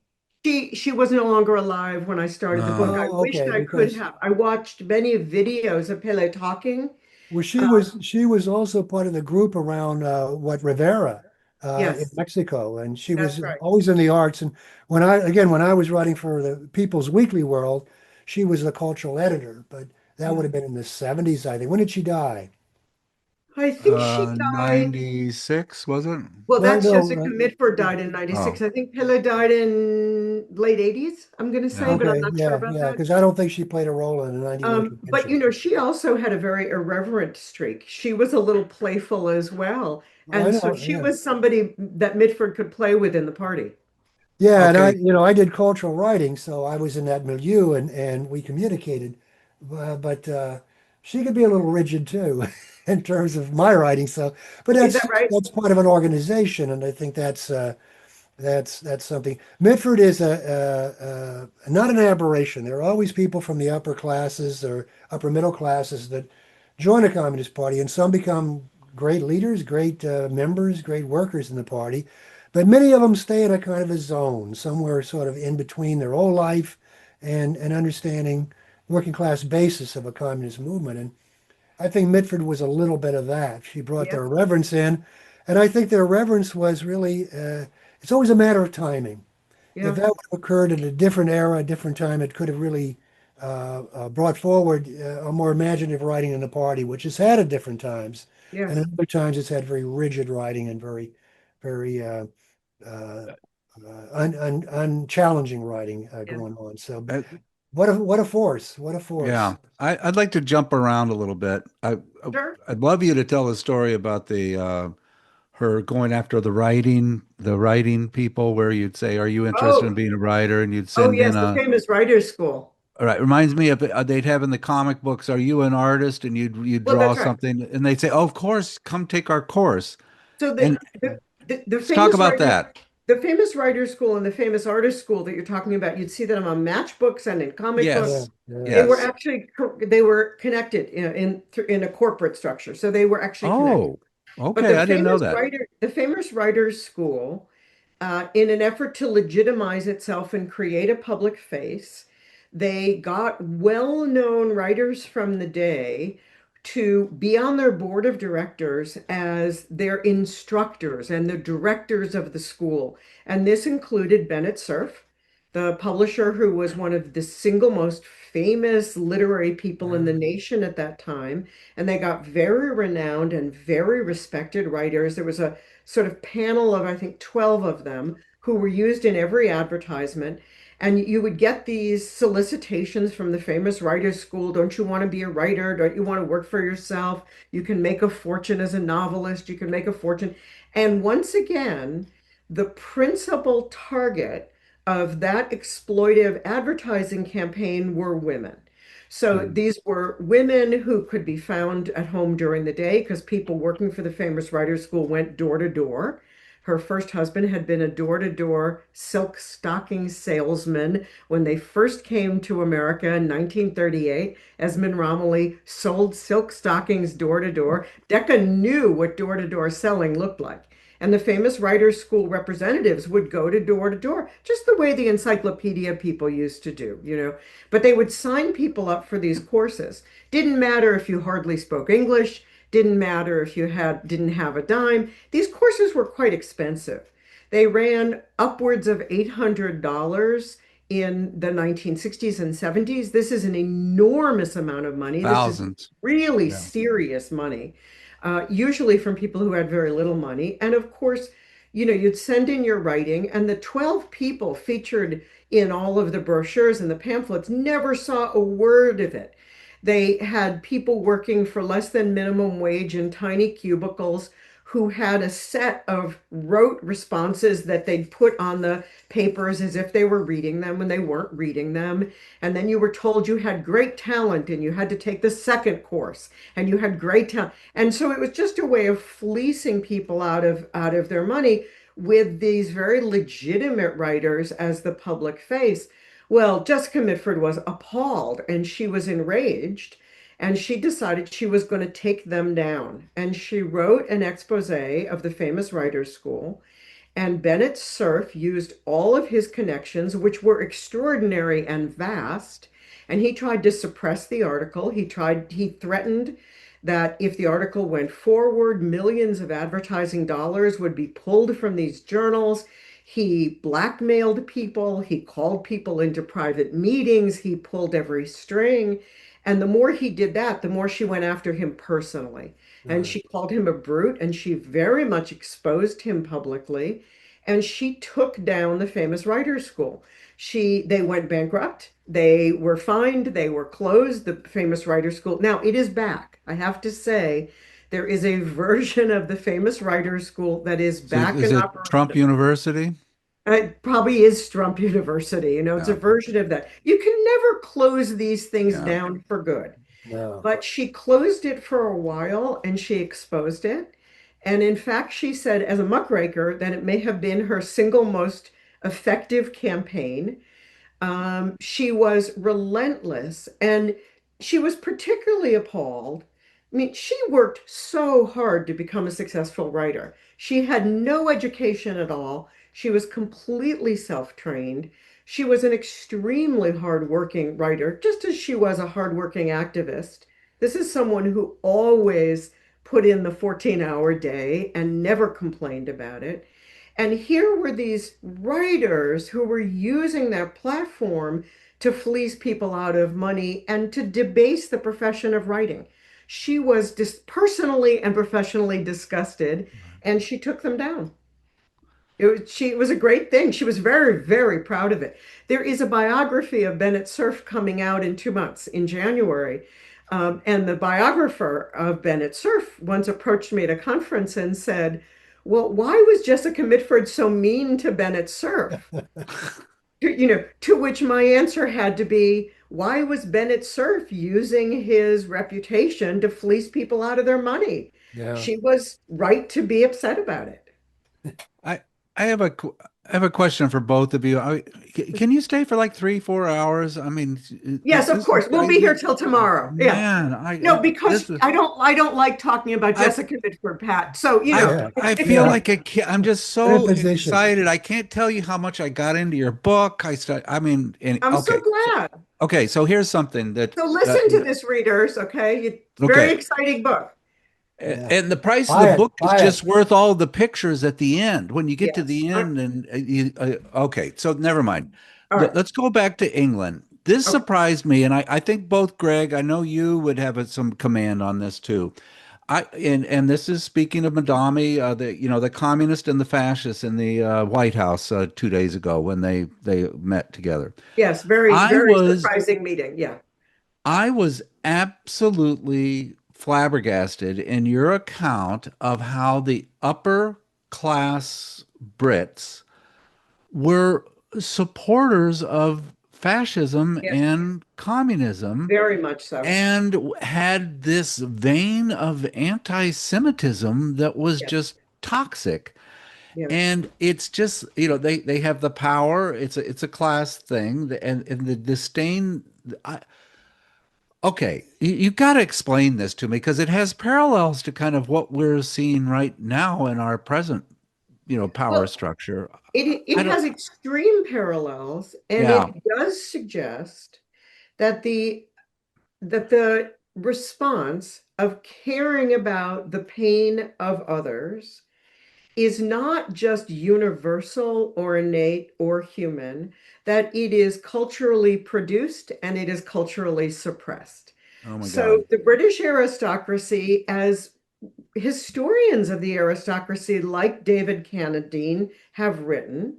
she was no longer alive when I started the book. I Oh, wished okay. I could Because have. I watched many videos of Pele talking. well, Uh, she was also part of the group around what Rivera in yes, Mexico, and she that's was right. always in the arts. And when I was writing for the People's Weekly World, she was the cultural editor. But that would Yeah. have been in the 70s, I think. When did she die? I think she died. 96, was it? Well, Well, that's no. Jessica Mitford died in 96. Oh, I think Pele died in late 80s, I'm going to say, yeah. but I'm Okay, not sure yeah, about yeah, that. because I don't think she played a role in the 91 But convention. she also had a very irreverent streak. She was a little playful as well. Well, I And so know, she yeah. was somebody that Mitford could play with in the party. Yeah, and Okay. I did cultural writing, so I was in that milieu and we communicated. But she could be a little rigid too in terms of my writing. So, but Is that right? that's part of an organization, and I think that's something. Mitford is not an aberration. There are always people from the upper classes or upper middle classes that join the Communist Party, and some become great leaders, great members, great workers in the party. But many of them stay in a kind of a zone, somewhere sort of in between their old life and understanding working class basis of a communist movement. And I think Mitford was a little bit of that. She brought Yeah, their reverence in, and I think their reverence was really, it's always a matter of timing. If yeah, that would have occurred at a different era, a different time, it could have really brought forward a more imaginative writing in the party, which has had at different times. And yes. at other times it's had very rigid writing and very uh, unchallenging writing Yeah. going on. So Uh, what a force, what a yeah. force. I'd like to jump around a little bit. Sure. I'd love you to tell a story about the her going after the writing people, where you'd say, "Are you interested in Oh, being a writer?" And you'd oh send in yes, the a famous writers' school. All right, reminds me of they'd have in the comic books, "Are you an artist?" And you'd Well, draw that's right. something, and they'd say, "Oh, of course, come take our course." So And the let's talk famous about writers, that. the famous writers school and the famous artist school that you're talking about, you'd see them on matchbooks and in comic Yeah, books. Yes, yeah. They were yes. actually they were connected in a corporate structure, so they were actually connected. Oh, But okay. I didn't know that. the famous writers school, in an effort to legitimize itself and create a public face, they got well-known writers from the day to be on their board of directors as their instructors and the directors of the school. And this included Bennett Cerf, the publisher who was one of the single most famous literary people in the nation at that time. And they got very renowned and very respected writers. There was a sort of panel of, I think, 12 of them who were used in every advertisement. And you would get these solicitations from the famous writers' school. Don't you want to be a writer? Don't you want to work for yourself? You can make a fortune as a novelist. You can make a fortune. And once again, the principal target of that exploitive advertising campaign were women. So Mm. these were women who could be found at home during the day because people working for the famous writers' school went door to door. Her first husband had been a door-to-door silk stocking salesman when they first came to America in 1938. Esmond Romilly sold silk stockings door to door. Decca knew what door-to-door selling looked like. And the famous writers' school representatives would go to door, just the way the encyclopedia people used to do, you know. But they would sign people up for these courses. Didn't matter if you hardly spoke English, didn't matter if you didn't have a dime. These courses were quite expensive. They ran upwards of $800 in the 1960s and 70s. This is an enormous amount of money. This is Thousands. really Yeah. serious money, usually from people who had very little money. And of course, you know, you'd send in your writing, and the 12 people featured in all of the brochures and the pamphlets never saw a word of it. They had people working for less than minimum wage in tiny cubicles who had a set of rote responses that they'd put on the papers as if they were reading them when they weren't reading them. And then you were told you had great talent and you had to take the second course and you had great talent. And so it was just a way of fleecing people out of their money with these very legitimate writers as the public face. Well, Jessica Mitford was appalled and she was enraged, and she decided she was going to take them down. And she wrote an expose of the famous writers' school. And Bennett Cerf used all of his connections, which were extraordinary and vast. And he tried to suppress the article. He threatened that if the article went forward, millions of advertising dollars would be pulled from these journals. He blackmailed people. He called people into private meetings. He pulled every string. And the more he did that, the more she went after him personally. And Right. she called him a brute, and she very much exposed him publicly. And she took down the famous writers' school. They went bankrupt. They were fined. They were closed. The famous writers' school. Now it is back. I have to say, there is a version of the famous writers' school that is So back is in it Trump operation. University? It probably is Trump University. You know, it's a Yeah. version of that. You can never close these things Yeah. down for good. No. But she closed it for a while and she exposed it. And in fact, she said, as a muckraker, that it may have been her single most effective campaign. She was relentless and she was particularly appalled. I mean, she worked so hard to become a successful writer. She had no education at all. She was completely self-trained. She was an extremely hardworking writer, just as she was a hardworking activist. This is someone who always put in the 14-hour day and never complained about it. And here were these writers who were using their platform to fleece people out of money and to debase the profession of writing. She was personally and professionally disgusted, and she took them down. It was a great thing. She was very, very proud of it. There is a biography of Bennett Cerf coming out in 2 months, in January. And the biographer of Bennett Cerf once approached me at a conference and said, "Well, why was Jessica Mitford so mean to Bennett Cerf?" To which my answer had to be, why was Bennett Cerf using his reputation to fleece people out of their money? Yeah. She was right to be upset about it. I I have I have a question for both of you. Can you stay for like 3, 4 hours? I mean, Yes, of this is course. We'll be here till tomorrow. Yeah. man. No, because This is I don't like talking about I Jessica Mitford, Pat. So, Yeah. I feel Yeah. like I'm just Good so position. excited. I can't tell you how much I got into your book. I mean, I'm so glad. okay. So here's something that So listen to this, readers, okay? It's a very okay. exciting book. Yeah. And the price of the Buy it. book is Buy it. just worth all the pictures at the end. When you get to Yes. the end, and okay, so never mind. All right. Let's go back to England. This Okay. surprised me, and I think both Greg, I know you would have some command on this too. And this is speaking of Madame, the communist and the fascist in the White House 2 days ago when they met together. Yes, very, I very was surprising meeting. Yeah. I was absolutely flabbergasted in your account of how the upper class Brits were supporters of fascism Yes, and communism very much so. and had this vein of anti-Semitism that was Yes. just toxic. Yes. And it's just, they have the power. It's a class thing, and the disdain. Okay, you got to explain this to me because it has parallels to kind of what we're seeing right now in our present, power Well, structure. I it don't, has extreme parallels, and yeah. it does suggest that the response of caring about the pain of others is not just universal or innate or human, that it is culturally produced and it is culturally suppressed. Oh my So God. the British aristocracy, as historians of the aristocracy like David Cannadine have written,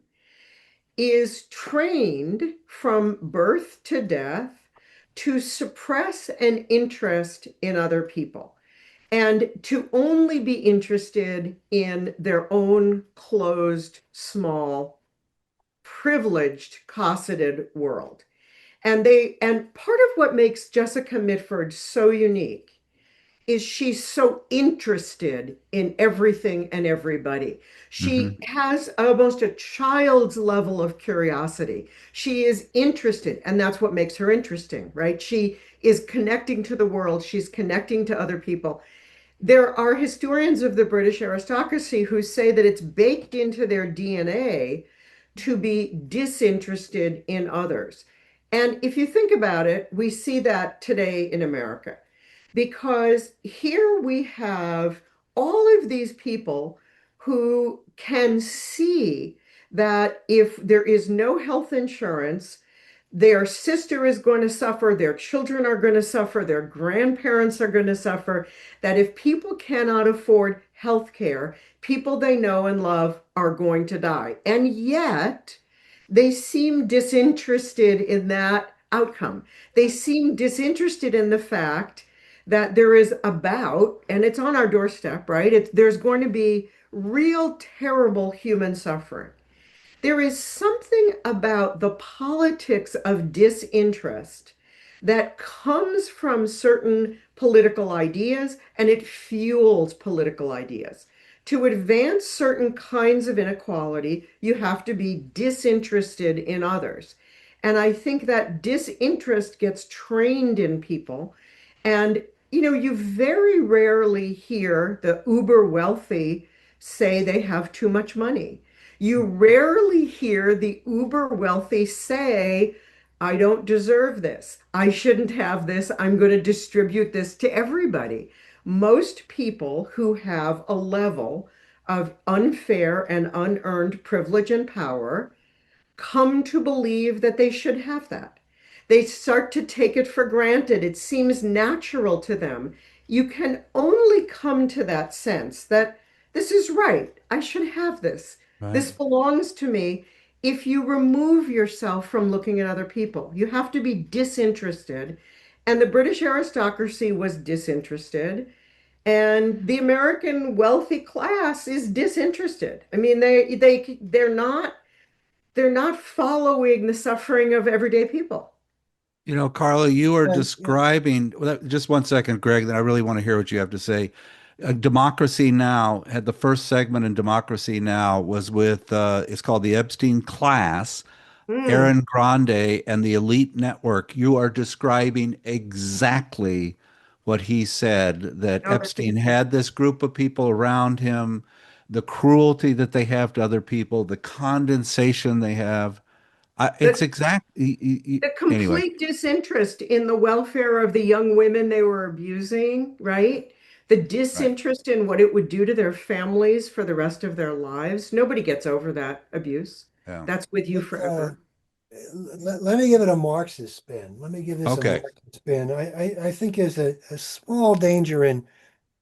is trained from birth to death to suppress an interest in other people and to only be interested in their own closed, small, privileged, cosseted world. And part of what makes Jessica Mitford so unique is she's so interested in everything and everybody. Hmm. She has almost a child's level of curiosity. She is interested, and that's what makes her interesting, right? She is connecting to the world, she's connecting to other people. There are historians of the British aristocracy who say that it's baked into their DNA to be disinterested in others. And if you think about it, we see that today in America because here we have all of these people who can see that if there is no health insurance, their sister is going to suffer, their children are going to suffer, their grandparents are going to suffer, that if people cannot afford health care, people they know and love are going to die. And yet, they seem disinterested in that outcome. They seem disinterested in the fact that there is about, and it's on our doorstep, right? There's going to be real terrible human suffering. There is something about the politics of disinterest that comes from certain political ideas and it fuels political ideas. To advance certain kinds of inequality, you have to be disinterested in others. And I think that disinterest gets trained in people. And, you very rarely hear the uber wealthy say they have too much money. You rarely hear the uber wealthy say, I don't deserve this. I shouldn't have this. I'm going to distribute this to everybody. Most people who have a level of unfair and unearned privilege and power come to believe that they should have that. They start to take it for granted. It seems natural to them. You can only come to that sense that this is right. I should have this. Right. This belongs to me. If you remove yourself from looking at other people, you have to be disinterested. And the British aristocracy was disinterested. And the American wealthy class is disinterested. I mean, they're not following the suffering of everyday people. Carla, you are And yeah, describing, well, just one second, Greg, then I really want to hear what you have to say. Democracy Now! Had the first segment in Democracy Now! Was with, it's called The Epstein Class, Mm, Aaron Grande, and the Elite Network. You are describing exactly what he said, that oh, Epstein had this group of people around him, the cruelty that they have to other people, the condensation they have. It's the exact. the Anyway, complete disinterest in the welfare of the young women they were abusing, right? The right. disinterest in what it would do to their families for the rest of their lives. Nobody gets over that abuse. Yeah. That's with you it, forever. let me give it a Marxist spin. Let me give this a Okay. Marxist spin. I think there's a small danger in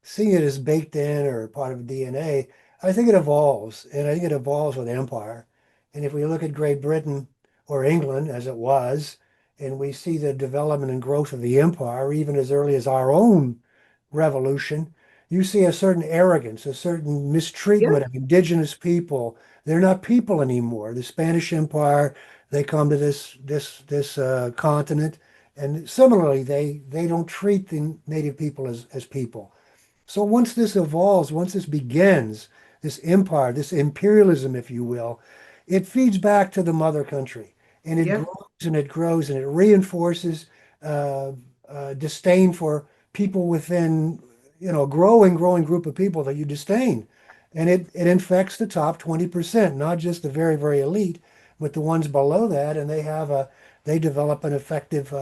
seeing it as baked in or part of DNA. I think it evolves, and I think it evolves with empire. And if we look at Great Britain or England as it was, and we see the development and growth of the empire, even as early as our own revolution, you see a certain arrogance, a certain Yeah, mistreatment of indigenous people. They're not people anymore. The Spanish Empire, they come to this continent, and similarly, they don't treat the native people as people. So once this evolves, once this begins, this empire, this imperialism, if you will, it feeds back to the mother country, and it yeah, grows and it grows and it reinforces uh, disdain for people within, a growing group of people that you disdain. And it infects the top 20%, not just the very, very elite, but the ones below that. And they develop an effective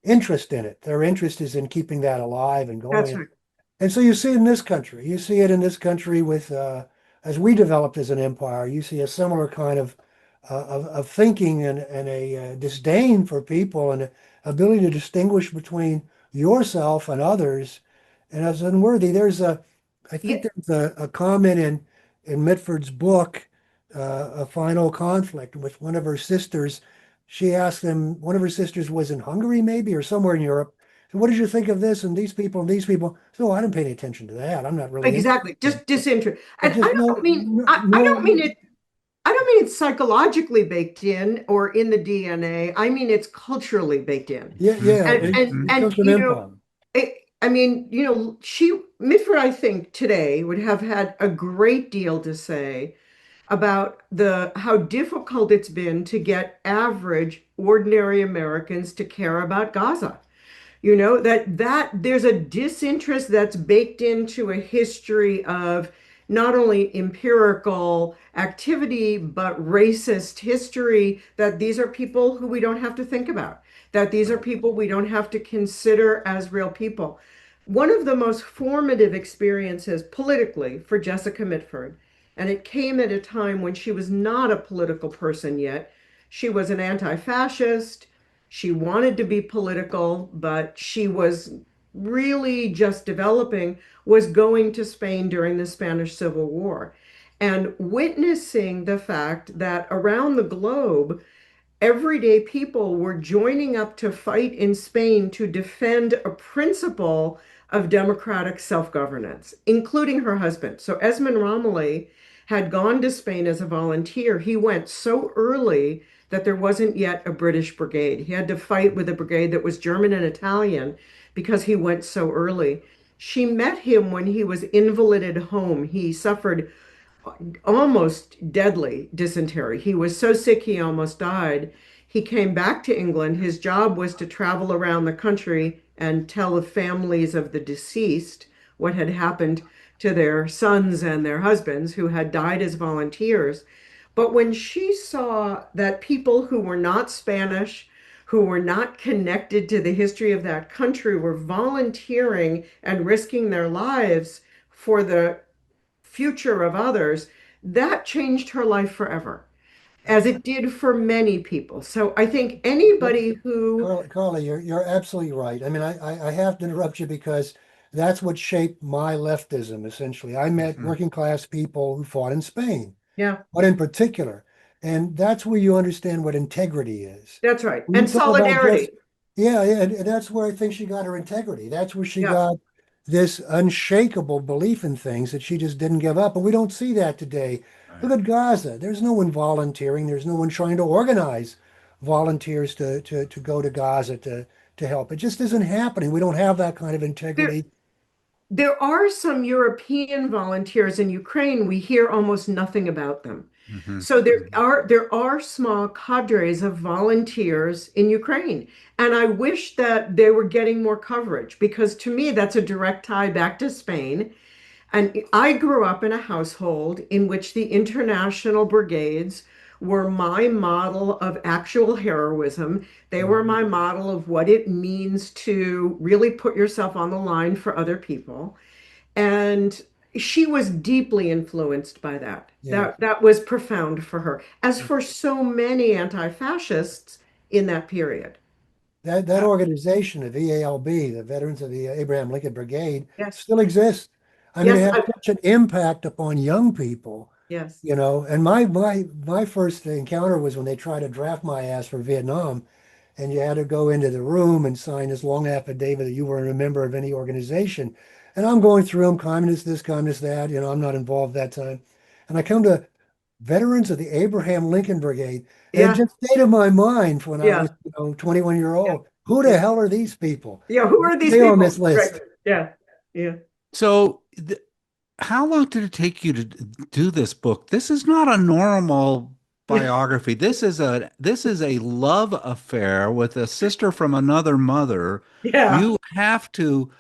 interest in it. Their interest is in keeping that alive and that's going. right. And so you see it in this country. You see it in this country with, as we developed as an empire, you see a similar kind of thinking and a disdain for people and ability to distinguish between yourself and others. And as unworthy, I Yeah, think there's a comment in Mitford's book, A Final Conflict, with one of her sisters. She asked them, one of her sisters was in Hungary, maybe, or somewhere in Europe. So what did you think of this and these people and these people? So I didn't pay any attention to that. I'm not really interested. exactly. Just disinterest. But And just no, no, I don't no, mean it. I don't mean it's psychologically baked in or in the DNA. I mean it's culturally baked in. yeah, yeah. And It, and Mhm. it comes and from empire. I mean, she Mitford, I think today would have had a great deal to say about the how difficult it's been to get average, ordinary Americans to care about Gaza. That there's a disinterest that's baked into a history of not only empirical activity but racist history, that these are people who we don't have to think about, that these are Right. people we don't have to consider as real people. One of the most formative experiences politically for Jessica Mitford, and it came at a time when she was not a political person yet. She was an anti-fascist. She wanted to be political, but she was really just developing, was going to Spain during the Spanish Civil War and witnessing the fact that around the globe, everyday people were joining up to fight in Spain to defend a principle of democratic self-governance, including her husband. So Esmond Romilly had gone to Spain as a volunteer. He went so early that there wasn't yet a British brigade. He had to fight with a brigade that was German and Italian because he went so early. She met him when he was invalided home. He suffered almost deadly dysentery. He was so sick he almost died. He came back to England. His job was to travel around the country and tell the families of the deceased what had happened to their sons and their husbands who had died as volunteers. But when she saw that people who were not Spanish, who were not connected to the history of that country, were volunteering and risking their lives for the future of others, that changed her life forever, as it did for many people. So I think But anybody who, Carla, you're absolutely right. I mean, I have to interrupt you because that's what shaped my leftism, essentially. I met Mhm. working class people who fought in Spain, yeah, but in particular, and that's where you understand what integrity is. that's right. When you And talk about just, solidarity. yeah, yeah, and that's where I think she got her integrity. That's where she Yeah, got this unshakable belief in things that she just didn't give up. And we don't see that today. Right. Look at Gaza. There's no one volunteering. There's no one trying to organize volunteers to go to Gaza to help. It just isn't happening. We don't have that kind of There, integrity. there are some European volunteers in Ukraine. We hear almost nothing about them. Hmm. So there are small cadres of volunteers in Ukraine. And I wish that they were getting more coverage because to me, that's a direct tie back to Spain. And I grew up in a household in which the international brigades were my model of actual heroism. They were my model of what it means to really put yourself on the line for other people. And she was deeply influenced by that. Yeah. That was profound for her, as for so many anti-fascists in that period. That organization, the VALB, the Veterans of the Abraham Lincoln Brigade, Yes. still exists. I mean, it Yes, had such an impact upon young people, yes. And my first encounter was when they tried to draft my ass for Vietnam, and you had to go into the room and sign this long affidavit that you weren't a member of any organization. And I'm going through them, communist this, communist that, I'm not involved that time. And I come to Veterans of the Abraham Lincoln Brigade, and it Yeah, just stayed in my mind when I was, yeah, 21-year yeah, old. Who the yeah. hell are these people? Yeah, who Why are are these they on people? this Right. list? Yeah. Yeah. So, how long did it take you to do this book? This is not a normal biography. This is a love affair with a sister from another mother. Yeah. You have to.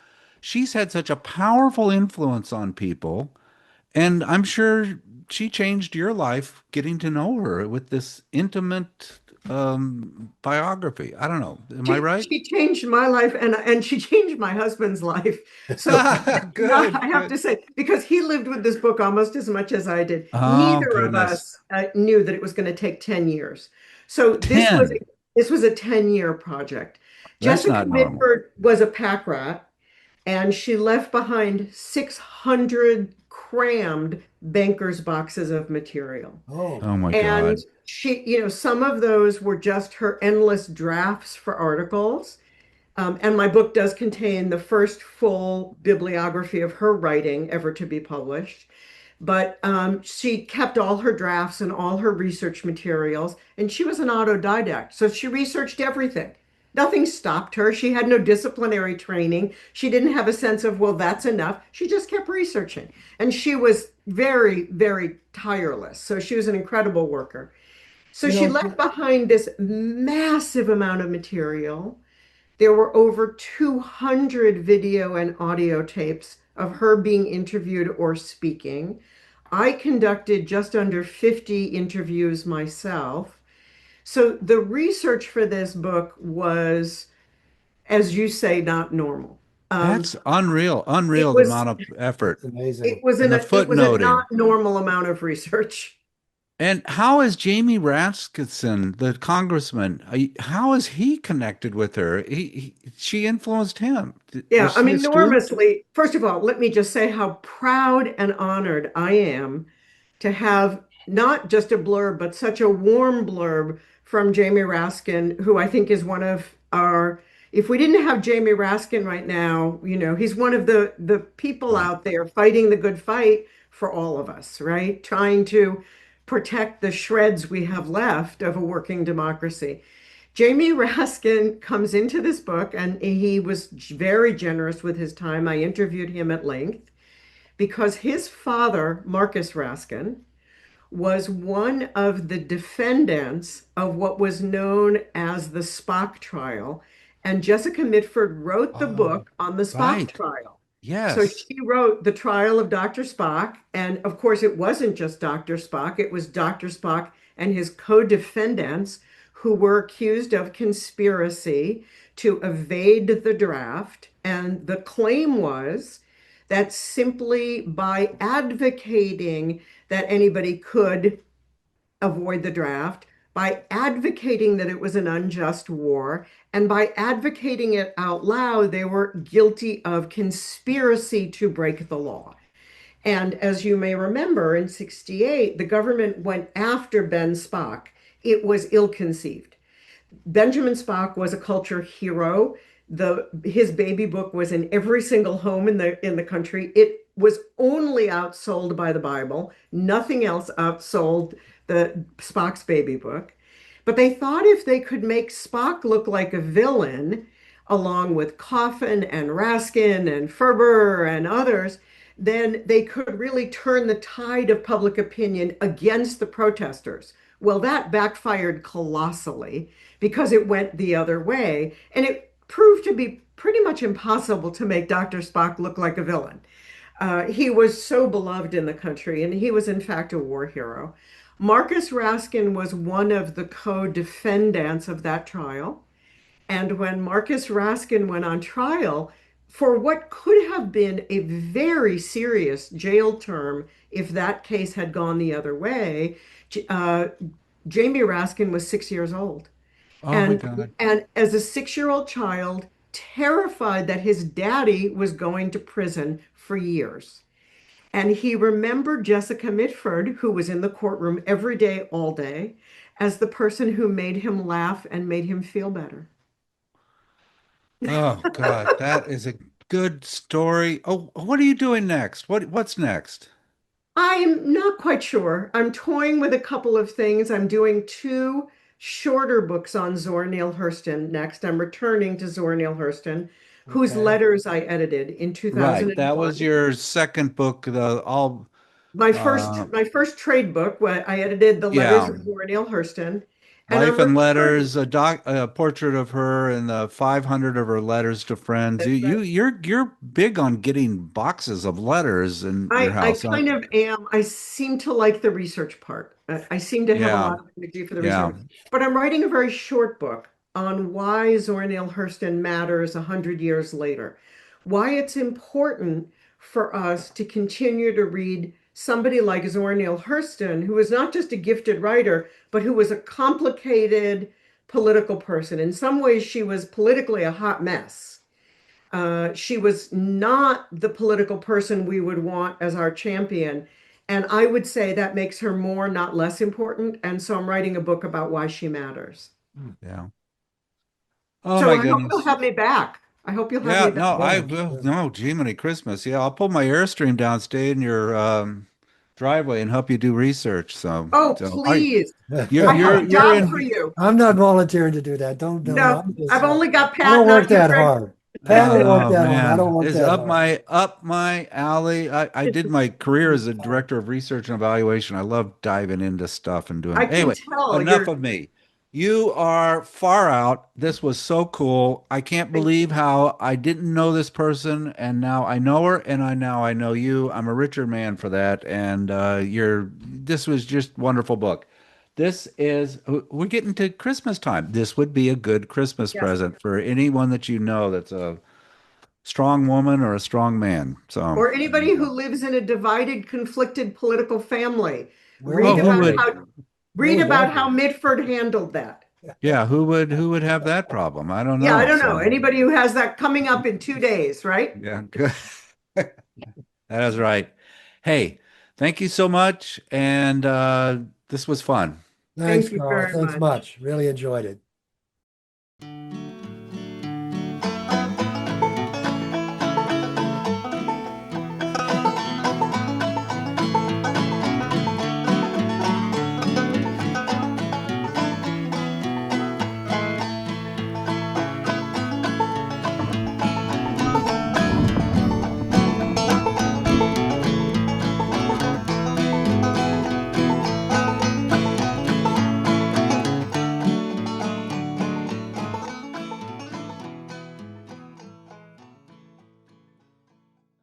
She's had such a powerful influence on people, and I'm sure she changed your life getting to know her with this intimate biography. I don't know. Am I right? She changed my life and she changed my husband's life. So Good, I have to good. say, because he lived with this book almost as much as I did, Oh, neither of goodness. us knew that it was going to take 10 years. So 10. this was a 10-year project. That's Jessica not normal. Mitford was a pack rat, and she left behind 600 crammed banker's boxes of material. Oh, Oh my And God. some of those were just her endless drafts for articles. And my book does contain the first full bibliography of her writing ever to be published. But she kept all her drafts and all her research materials, and she was an autodidact. So she researched everything. Nothing stopped her. She had no disciplinary training. She didn't have a sense of, well, that's enough. She just kept researching. And she was very, very tireless. So she was an incredible worker. So you she know, left behind this massive amount of material. There were over 200 video and audio tapes of her being interviewed or speaking. I conducted just under 50 interviews myself. So the research for this book was, as you say, not normal. Um, That's unreal. it Unreal the was amount of effort that's amazing. and the it was a not footnoting. normal amount of research. And how is Jamie Rasmussen, the congressman, how is he connected with her? She influenced him. Yeah, Was I she mean, a student? enormously. First of all, let me just say how proud and honored I am to have not just a blurb, but such a warm blurb from Jamie Raskin, who I think is one of our, if we didn't have Jamie Raskin right now, he's one of the people Right. out there fighting the good fight for all of us, right? Trying to protect the shreds we have left of a working democracy. Jamie Raskin comes into this book and he was very generous with his time. I interviewed him at length because his father, Marcus Raskin, was one of the defendants of what was known as the Spock trial. And Jessica Mitford wrote the Oh, book on the Spock right. trial. So Yes. she wrote the trial of Dr. Spock. And of course, it wasn't just Dr. Spock, it was Dr. Spock and his co-defendants who were accused of conspiracy to evade the draft. And the claim was that simply by advocating that anybody could avoid the draft, by advocating that it was an unjust war, and by advocating it out loud, they were guilty of conspiracy to break the law. And as you may remember, in 68, the government went after Ben Spock. It was ill-conceived. Benjamin Spock was a culture hero. His baby book was in every single home in the country. It was only outsold by the Bible. Nothing else outsold the Spock's baby book. But they thought if they could make Spock look like a villain, along with Coffin and Raskin and Ferber and others, then they could really turn the tide of public opinion against the protesters. Well, that backfired colossally because it went the other way, and it proved to be pretty much impossible to make Dr. Spock look like a villain. He was so beloved in the country, and he was, in fact, a war hero. Marcus Raskin was one of the co-defendants of that trial. And when Marcus Raskin went on trial for what could have been a very serious jail term if that case had gone the other way, uh, Jamie Raskin was 6 years old. Oh my And, God. and as a 6 year old child, terrified that his daddy was going to prison for years. And he remembered Jessica Mitford, who was in the courtroom every day, all day, as the person who made him laugh and made him feel better. Oh God, that is a good story. Oh, what are you doing next? What's next? I'm not quite sure. I'm toying with a couple of things. I'm doing two shorter books on Zora Neale Hurston next. I'm returning to Zora Neale Hurston, whose Okay. letters I edited in Right, that was 2001. your second book, the all My first uh my first trade book, where I edited the letters yeah, of Zora Neale Hurston, and Life I'm and returning. Letters, a portrait of her and the 500 of her letters to friends. That's right. You're big on getting boxes of letters in your I house. kind of am. I seem to like the research part. I seem to have a Yeah, lot of energy for the yeah. research. But I'm writing a very short book on why Zora Neale Hurston matters 100 years later. Why it's important for us to continue to read somebody like Zora Neale Hurston, who is not just a gifted writer, but who was a complicated political person. In some ways, she was politically a hot mess. She was not the political person we would want as our champion. And I would say that makes her more, not less important. And so I'm writing a book about why she matters. Yeah. Oh So my I hope you'll goodness. have me back. I hope you'll have Yeah, me back. no, I Yeah, will. yeah. No, gee, many Christmas. Yeah, I'll pull my Airstream down, stay in your driveway and help you do research. Oh, So are please. you're I have you're a you're job for in you. I'm not volunteering to do that. Don't, no. No, I'm just, I've only got I Pat, don't work not you, that Greg. hard. Pat will work oh that hard. I don't man, work it's that hard. up my alley. I did my career as a director of research and evaluation. I love diving into stuff and doing. I can Anyway, tell enough you're, of me. You are far out. This was so cool. I can't thank believe you. how I didn't know this person and now I know her and I know you. I'm a richer man for that. And you're this was just wonderful book. This is we're getting to Christmas time. This would be a good Christmas Yes. present for anyone that you know that's a strong woman or a strong man. So Or there you anybody who go. lives in a divided, conflicted political family. Where Oh, Read would who that about be? would? how Where read would about that how be? Mitford handled that. Yeah, who would have that problem? I don't Yeah, I know. don't know. So Anybody who has that coming up in 2 days, right? yeah, good. That is right. Hey, thank you so much. And this was fun. Thanks, Thank you Carl. very Thanks much. much. Really enjoyed it.